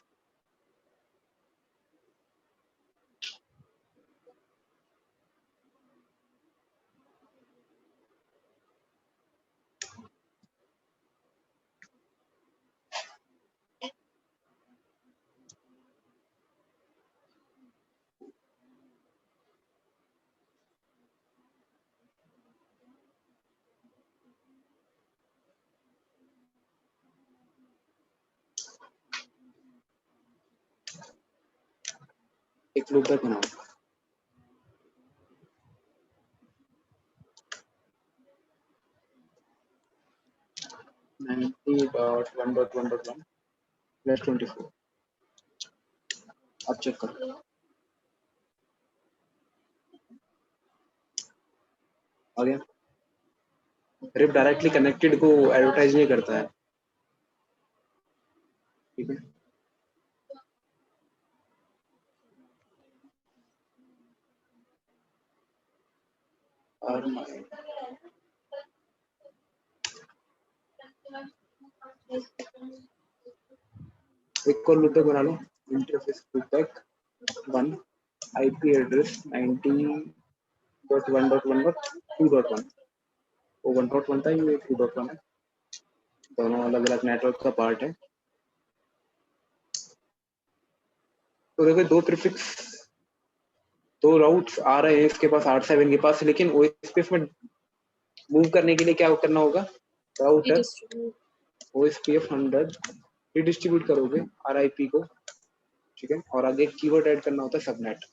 एक लूप तक बनाओ, 90.1.1.1/24, अब चेक करो आ गया। रिप डायरेक्टली कनेक्टेड को एडवर्टाइज नहीं करता है, ठीक है। और एक और लूप बना लो, इंटरफेस लूप 1 आईपी एड्रेस 90.1.1.2.1, वो 1.1 था, ये 2.1 है, दोनों अलग अलग नेटवर्क का पार्ट है। तो देखो दो प्रीफिक्स, दो राउट्स आ रहे हैं इसके पास, 8/7 के पास, लेकिन ओएसपीएफ में मूव करने के लिए क्या करना होगा, राउटर ओएसपीएफ 100 रिडिस्ट्रीब्यूट करोगे आरआईपी को, ठीक है, और आगे कीवर्ड ऐड करना होता है सबनेट।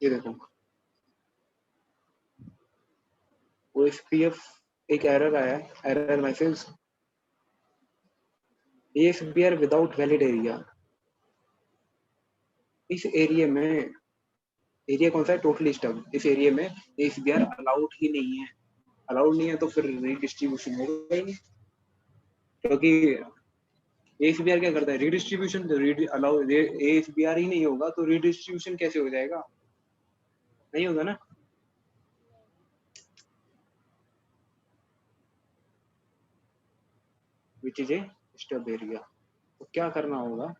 ये देखो ओएसपीएफ एक एरर आया है, error message ASBR without valid area. इस एरिया में, एरिया कौन सा है, टोटली स्टब, इस एरिया में ASBR अलाउड ही नहीं है, अलाउड नहीं है तो फिर रीडिस्ट्रीब्यूशन होगा ही नहीं, क्योंकि ASBR क्या करता है, रीडिस्ट्रीब्यूशन, अलाउ ASBR ही नहीं होगा तो रीडिस्ट्रीब्यूशन कैसे हो जाएगा, नहीं होगा ना। Which is a stub area. तो क्या करना होगा,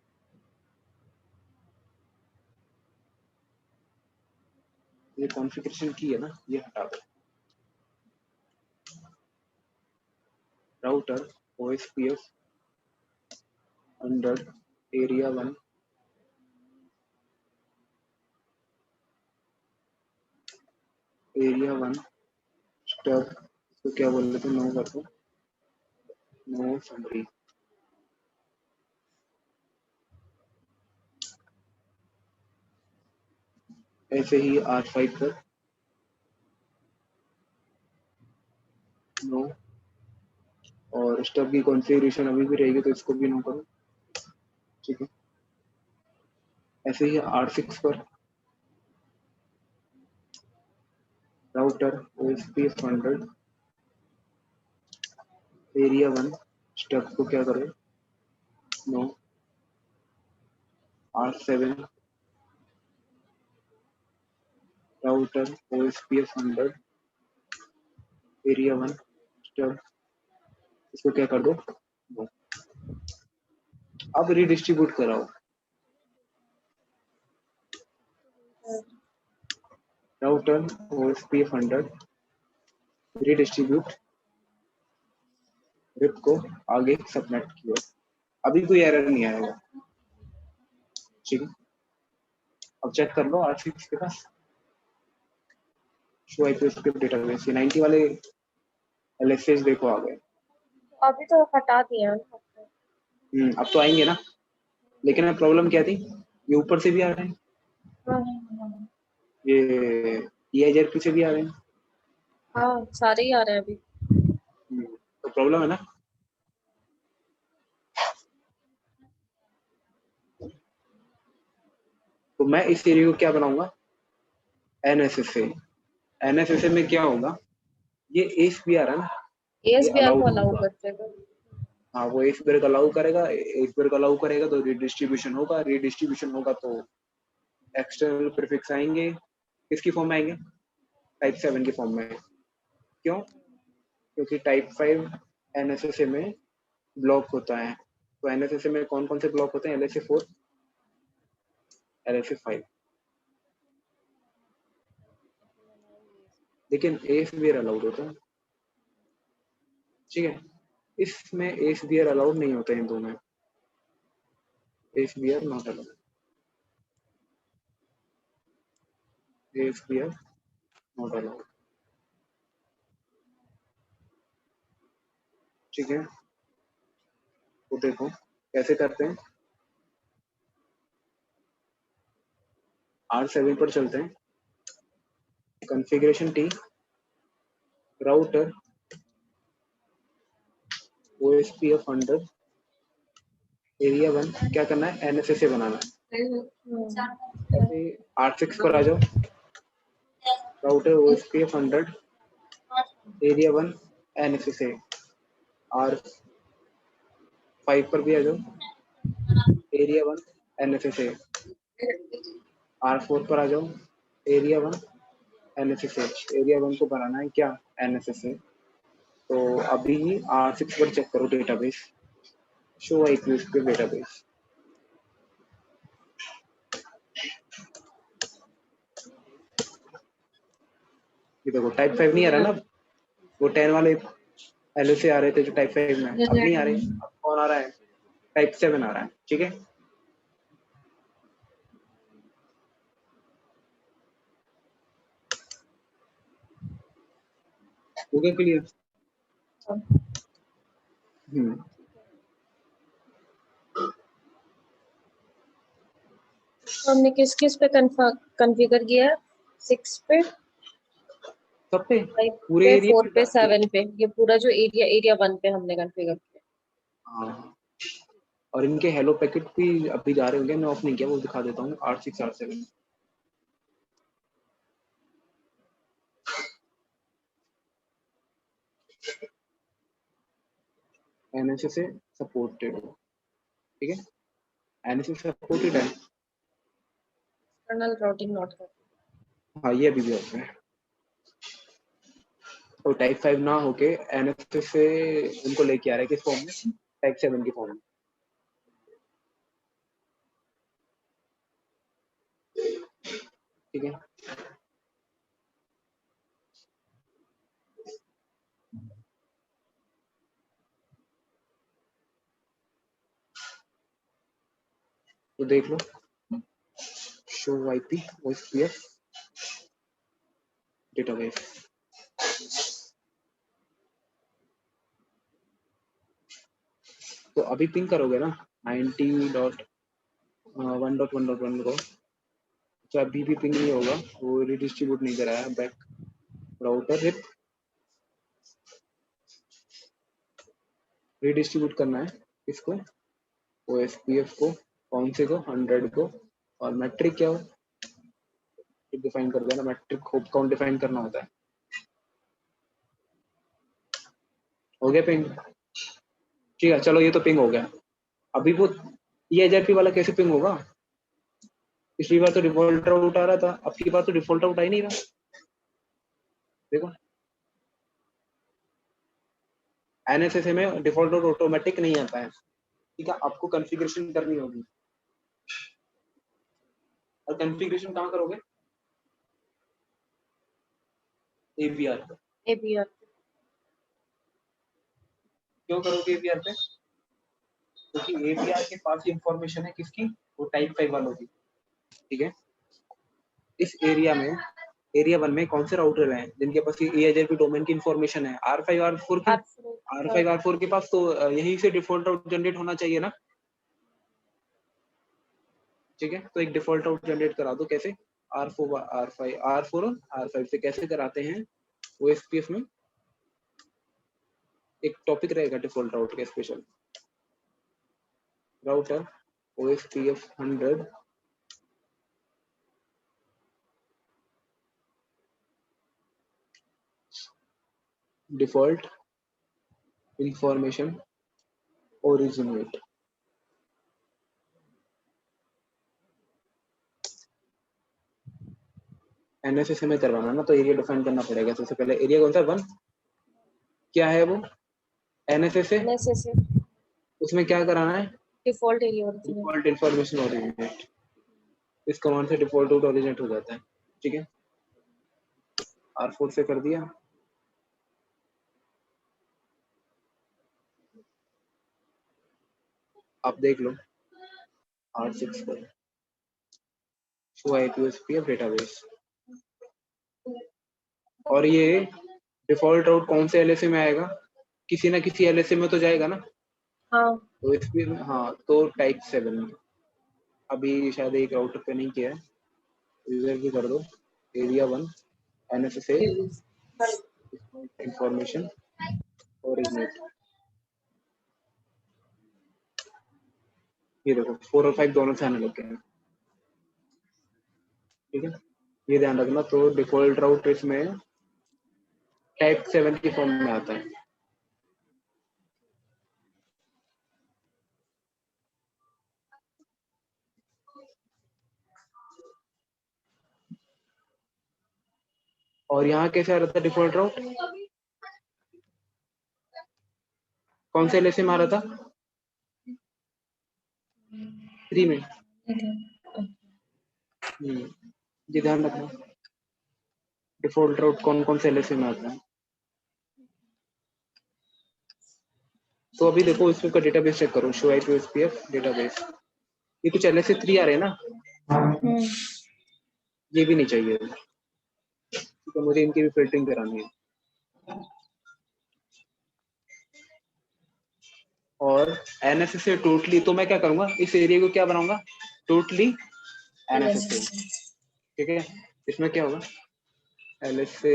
ये कॉन्फ़िगरेशन की है ना, ये हटा दो, राउटर OSPF 100 एरिया 1 स्टब, तो क्या बोल रहे थे, नो कर दो, नो समरी। ऐसे ही R5 पर नो, और स्टब की कॉन्फ़िगरेशन अभी भी रहेगी तो इसको भी नो करो, ठीक है। ऐसे ही R6 पर राउटर OSPF 100 एरिया 1 स्टब को क्या करो, no. R7 router OSPF 100 area 1 stub, इसको क्या कर दो, नो। अब रीडिस्ट्रीब्यूट कराओ, राउटर OSPF 100 रीडिस्ट्रीब्यूट रिप को आगे सबनेट की ओर। अभी कोई एरर नहीं आएगा, ठीक है। अब चेक कर लो R6 के पास शो आईपी स्क्रिप्ट डेटाबेस, ये 90 वाले LSS देखो आ गए। अभी तो हटा दिया ना। अब तो आएंगे ना, लेकिन अब प्रॉब्लम क्या थी, ये ऊपर से भी आ रहे हैं, ये EIGRP से भी आ रहे हैं, हाँ सारे ही आ रहे हैं अभी। तो प्रॉब्लम है ना। तो मैं इस एरिया को क्या बनाऊंगा, NSSA। NSSA में क्या होगा, ये ASBR है ना, ASBR को allowed अलाउ होगा। कर देगा। हाँ वो ASBR को अलाउ करेगा, ASBR को अलाउ करेगा तो रीडिस्ट्रीब्यूशन होगा, रीडिस्ट्रीब्यूशन होगा तो एक्सटर्नल प्रीफिक्स आएंगे, किसकी फॉर्म में आएंगे, टाइप 7 की फॉर्म में। क्यों, क्योंकि टाइप 5 NSSA में ब्लॉक होता है, तो NSSA में कौन कौन से ब्लॉक होते हैं, LSA 4 LSA 5, लेकिन ASBR अलाउड होता है, ठीक है। इसमें ASBR अलाउड नहीं होता है, इन दो में ASBR not allowed, ASBR not allowed, ठीक है। तो देखो कैसे करते हैं, R7 पर चलते हैं, configuration T, router OSPF 100 area 1, क्या करना है, NSSA बनाना है। ऐसे R6 पर आ जाओ, router OSPF 100 area 1 NSSA R5 पर भी आ जाओ, एरिया 1 NSSA R4 पर आ जाओ, एरिया 1 NSSA। एरिया 1 को बनाना है क्या? NSSA। तो अभी R6 पर चेक करो डेटाबेस, शो IP पे डेटाबेस। ये देखो टाइप 5 नहीं आ रहा ना, वो 10 वाले LSA आ रहे थे जो टाइप 5 में, अब नहीं आ रहे। अब कौन आ रहा है? टाइप 7 आ रहा है। ठीक है, हो गया क्लियर? तो हमने किस किस पे कॉन्फ़िगर किया है? 6 पे, सब पे 5 पूरे पे, एरिया 4 पे, 7 पे, ये पूरा जो एरिया 1 पे हमने कॉन्फ़िगर किया। हाँ, और इनके हेलो पैकेट भी अभी जा रहे होंगे, मैं ऑफ नहीं किया, वो दिखा देता हूँ। 8 6 8 7 NSA से सपोर्टेड हो। ठीक है, NSA सपोर्टेड है। एक्सटर्नल राउटिंग नॉट कर। हाँ, ये अभी भी होता है। तो टाइप 5 ना होके NSA से उनको लेके आ रहा है किस फॉर्म में? टाइप 7 की फॉर्म में। ठीक है, तो देख लो, शो IP OSPF डेटाबेस। तो अभी पिंग करोगे ना 90.1.1.1 को, तो अभी भी पिंग नहीं होगा, वो रिडिस्ट्रीब्यूट नहीं कराया बैक राउटर रिप रिडिस्ट्रीब्यूट करना है इसको, OSPF को, कौन से को? 100 को। और मैट्रिक क्या हो? डिफाइन कर देना, मैट्रिक होप काउंट डिफाइन करना होता है। हो गया पिंग? ठीक है, चलो ये तो पिंग हो गया। अभी वो EIGRP वाला कैसे पिंग होगा? पिछली बार तो डिफॉल्ट आउट आ रहा था, अब की बार तो डिफॉल्ट आउट आ ही नहीं रहा। देखो NSSA में डिफॉल्ट आउट ऑटोमेटिक नहीं आता है। ठीक है, आपको कॉन्फ़िगरेशन करनी होगी। और कॉन्फ़िगरेशन कहाँ करोगे? APR पे। APR क्यों करोगे APR पे? क्योंकि APR के पास इंफॉर्मेशन है किसकी? वो टाइप 5 वालों की। ठीक है, इस एरिया में, एरिया 1 में कौन से राउटर हैं जिनके पास EIGRP डोमेन की इंफॉर्मेशन है? R5 R4 की। R5 R4 के पास तो यहीं से डिफॉल्ट आउट जनरेट होना चाहिए ना। ठीक है, तो एक डिफॉल्ट आउट जनरेट करा दो। कैसे? R4 R4 R5 से कैसे कराते हैं? OSPF में एक टॉपिक रहेगा डिफॉल्ट आउट का special. Router OSPF 100 default information originate. NSSA में करवाना ना, तो एरिया डिफाइन करना पड़ेगा। सबसे पहले एरिया कौन सा? 1 क्या है वो? NSSA। NSSA उसमें क्या कराना है? Default area original. Default information originate. इस कमांड से डिफॉल्ट आउट ओरिजिनेट हो जाता है। ठीक है, R4 से कर दिया। आप देख लो R6 पर शो IP OSPF डेटाबेस। और ये डिफॉल्ट आउट कौन से LSA में आएगा? किसी ना किसी LSA में तो जाएगा ना। हाँ, तो इसमें हाँ, तो टाइप 7 में अभी शायद एक राउटर पे नहीं किया है, यूजर भी कर दो। Area 1 NSSA information originate. ये देखो 4 और 5 दोनों से आने लग गए हैं। ठीक है, ये ध्यान रखना। तो डिफॉल्ट राउट इसमें टाइप 7 की फॉर्म में आता है। और यहाँ कैसे आ रहा था डिफॉल्ट राउट? कौन से एलएसए में आ रहा था? 3 में। ये ध्यान रखना डिफॉल्ट राउट कौन कौन से एलएसए में आता है। तो अभी देखो इसमें का डेटाबेस चेक करो, शो आई एसपीएफ डेटाबेस। ये कुछ एलएसए 3 आ रहे हैं ना, ये भी नहीं चाहिए, तो मुझे इनकी भी फिल्टरिंग करानी है। और एनएसएस से टोटली, तो मैं क्या करूंगा, इस एरिया को क्या बनाऊंगा, टोटली एनएसएस से। ठीक है, इसमें क्या होगा, एलएसए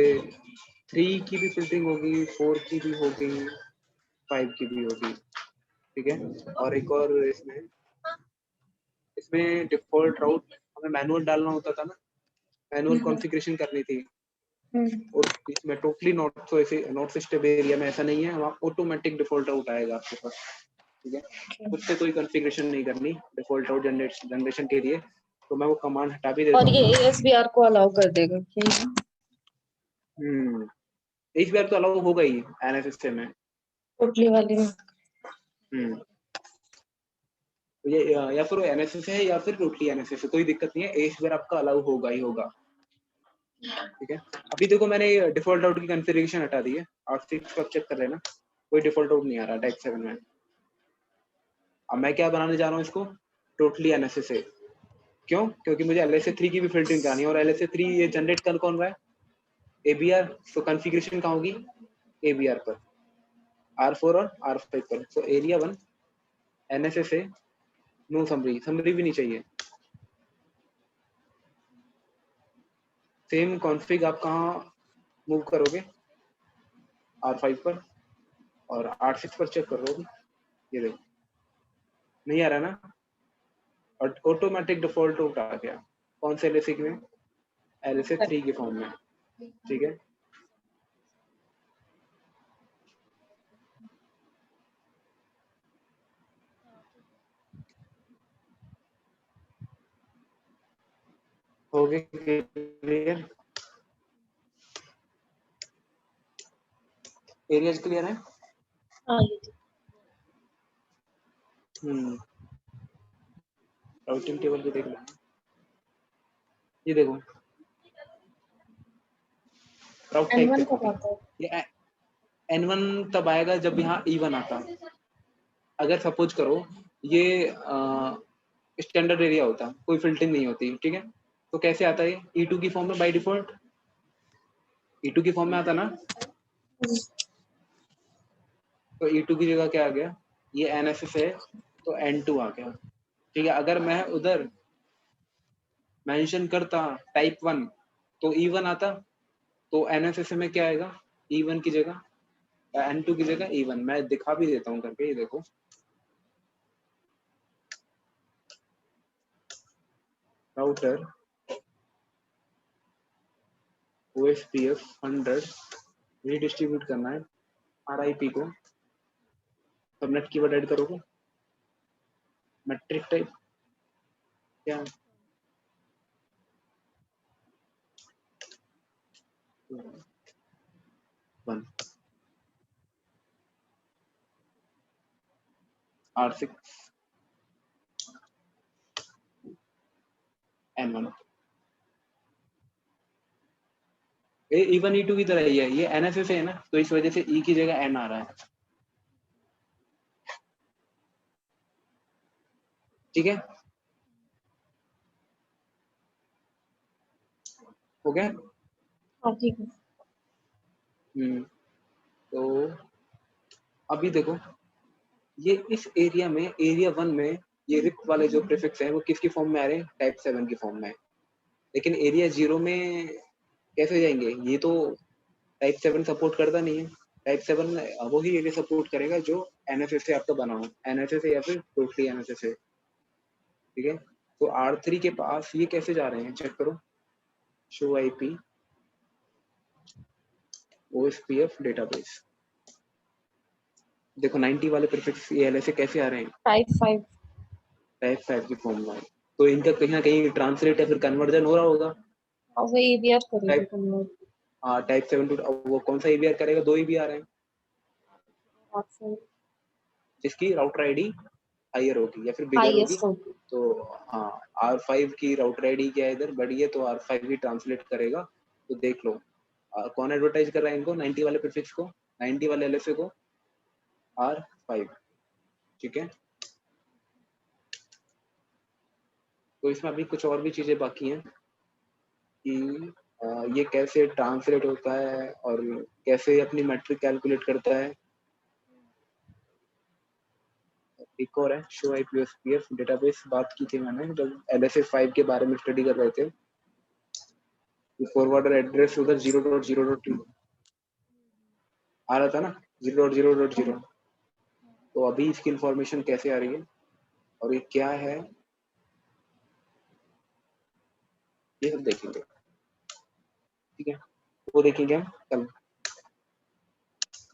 3 की भी फिल्टरिंग होगी, 4 की भी होगी, 5 की भी होगी। ठीक है, और एक और इसमें डिफॉल्ट राउट हमें मैनुअल डालना होता था ना, मैनुअल कॉन्फ़िगरेशन करनी थी। और इसमें टोटली नॉट स्टेबल एरिया में ऐसा नहीं है, वहाँ ऑटोमेटिक डिफॉल्ट आउट आएगा आपके पास। ठीक है, खुद से कोई कॉन्फ़िगरेशन नहीं करनी डिफॉल्ट आउट जनरेशन के लिए, तो मैं वो कमांड हटा भी देता और हूँ। ये एसबीआर को अलाउ कर देगा क्या? इस बार तो अलाउ होगा ही एनएसएस में। टोटली वाली में तो ये या फिर एनएसएस है या फिर टोटली एनएसएस है, कोई दिक्कत नहीं है, इस बार आपका अलाउ होगा ही होगा। ठीक है, अभी देखो मैंने डिफॉल्ट आउट की कॉन्फ़िगरेशन हटा दी है, आप 6 पर चेक कर लेना, कोई डिफॉल्ट आउट नहीं आ रहा टाइप 7 में। अब मैं क्या बनाने जा रहा हूँ इसको, टोटली एनएसएस है। क्यों? क्योंकि मुझे एलएसए 3 की भी फिल्टरिंग करानी है, और एलएसए 3 ये जनरेट कर कौन रहा है, एबीआर। तो कॉन्फ़िगरेशन कहाँ होगी, एबीआर पर, R4 और R5 पर। तो एरिया 1 एनएसएस है, नो समरी भी नहीं चाहिए। सेम कॉन्फ़िग आप कहाँ मूव करोगे, R5 पर, और R6 पर चेक करोगे, ये देखो नहीं आ रहा ना, और ऑटोमेटिक डिफॉल्ट आउट आ गया। कौन से एलएसए में, एलएसए 3 के फॉर्म में। ठीक है, हो गए क्लियर, एरियाज क्लियर है। हाँ ये राउटिंग टेबल को देख लो, ये देखो राउट टाइप N1 देखो, कब आता है? ये N1 तब आएगा जब यहाँ E1 आता। अगर सपोज करो ये स्टैंडर्ड एरिया होता, कोई फिल्टरिंग नहीं होती, ठीक है, तो कैसे आता है, E2 की फॉर्म में बाय डिफॉल्ट, E2 की फॉर्म में आता ना। तो E2 की जगह क्या आ गया, ये NSS है तो N2 आ गया। ठीक है, अगर मैं उधर मेंशन करता टाइप 1 तो E1 आता, तो NSS में क्या आएगा, E1 की जगह, N2 की जगह E1। मैं दिखा भी देता हूँ करके, ये देखो राउटर OSPF 100 रीडिस्ट्रीब्यूट करना है RIP को, सबनेट कीवर्ड ऐड करोगे, मैट्रिक टाइप क्या, one R6 N1। E1 E2 की तरह ही है, ये NSS है ना, तो इस वजह से E की जगह N आ रहा है। ठीक है, हो गया। हाँ ठीक है। तो अभी देखो ये इस एरिया में, एरिया 1 में ये रिप वाले जो प्रीफिक्स हैं वो किसकी फॉर्म में आ रहे हैं, टाइप 7 की फॉर्म में। लेकिन एरिया 0 में कैसे जाएंगे, ये तो टाइप 7 सपोर्ट करता नहीं है। टाइप 7 वही एरिया सपोर्ट करेगा जो NSS से आपका बना हो, NSS या फिर टोटली NSS है। ठीक है, तो R3 के पास ये कैसे जा रहे हैं चेक करो, शो आईपी ओएसपीएफ डेटाबेस। देखो 90 वाले प्रीफिक्स ये एलएसए कैसे आ रहे हैं? टाइप 5 टाइप 5 की फॉर्म में, तो इनका कहीं ना कहीं ट्रांसलेट या फिर कन्वर्जन हो रहा होगा। और वो एबीआर करेगा टाइप कन्वर्ट। हाँ टाइप 7 टू वो कौन सा ईबीआर करेगा? 2 ईबीआर हैं जिसकी राउटर आईडी हायर होगी या फिर बिगर होगी। हाईएस्ट होगी। तो हाँ R5 की राउटर आईडी क्या है इधर बड़ी है, तो R5 ही ट्रांसलेट करेगा। तो देख लो कौन एडवर्टाइज कर रहा है इनको 90 वाले प्रीफिक्स को, 90 वाले एलएसए को? R5। ठीक है, तो इसमें अभी कुछ और भी चीजें बाकी हैं कि ये कैसे ट्रांसलेट होता है और कैसे अपनी मैट्रिक कैलकुलेट करता है। एक और है शो आईपी ओएसपीएफ डेटाबेस, बात की थी मैंने जब एलएसए 5 के बारे में स्टडी कर रहे थे। फॉरवर्डर एड्रेस उधर 0.0.2 आ रहा था ना, 0.0.0। तो अभी इसकी इंफॉर्मेशन कैसे आ रही है और ये क्या है ये सब देखेंगे। ठीक है, वो देखेंगे हम कल।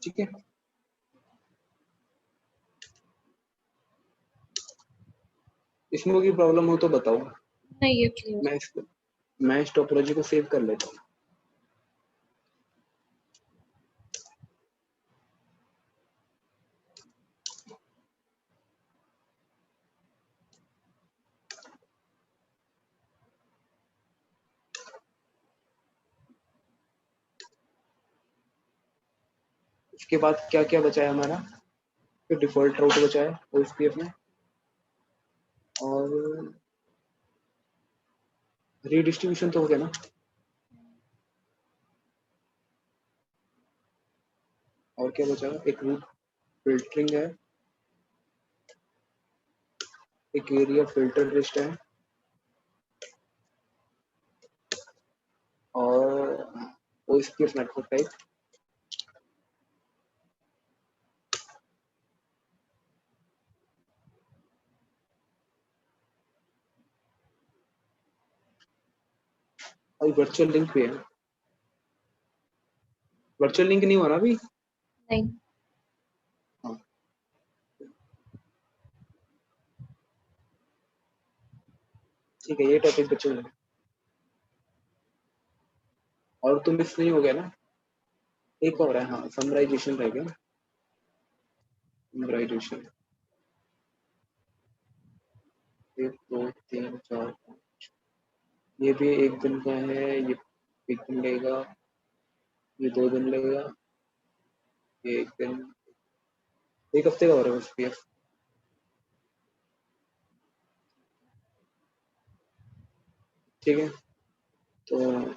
ठीक है, इसमें की प्रॉब्लम हो तो बताओ। नहीं ये क्लियर। मैं इस टोपोलॉजी को सेव कर लेता हूँ। इसके बाद क्या क्या बचा है हमारा? फिर डिफॉल्ट राउट बचा है ओएसपीएफ में, और रीडिस्ट्रीब्यूशन तो हो गया ना। और क्या बचा है? एक रूट फिल्टरिंग है, एक एरिया फिल्टर लिस्ट है, और ओएसपीएफ नेटवर्क टाइप। और वर्चुअल लिंक भी है। वर्चुअल लिंक नहीं हो रहा अभी। नहीं हाँ ठीक है, ये टॉपिक बचे हुए हैं। और तो मिस नहीं हो गया ना? एक और है, हाँ समराइजेशन रह गया। समराइजेशन 1 2 3 4 5, ये भी एक दिन का है, ये एक दिन लेगा, ये 2 दिन लेगा, ये एक दिन, एक हफ्ते का हो रहा है बस पीएफ। ठीक है, तो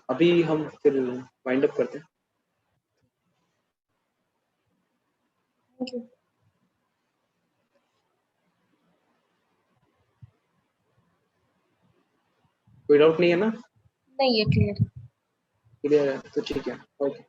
अभी हम फिर वाइंड अप करते हैं। Thank you. कोई डाउट नहीं है ना? नहीं ये क्लियर। क्लियर है तो ठीक है, ओके।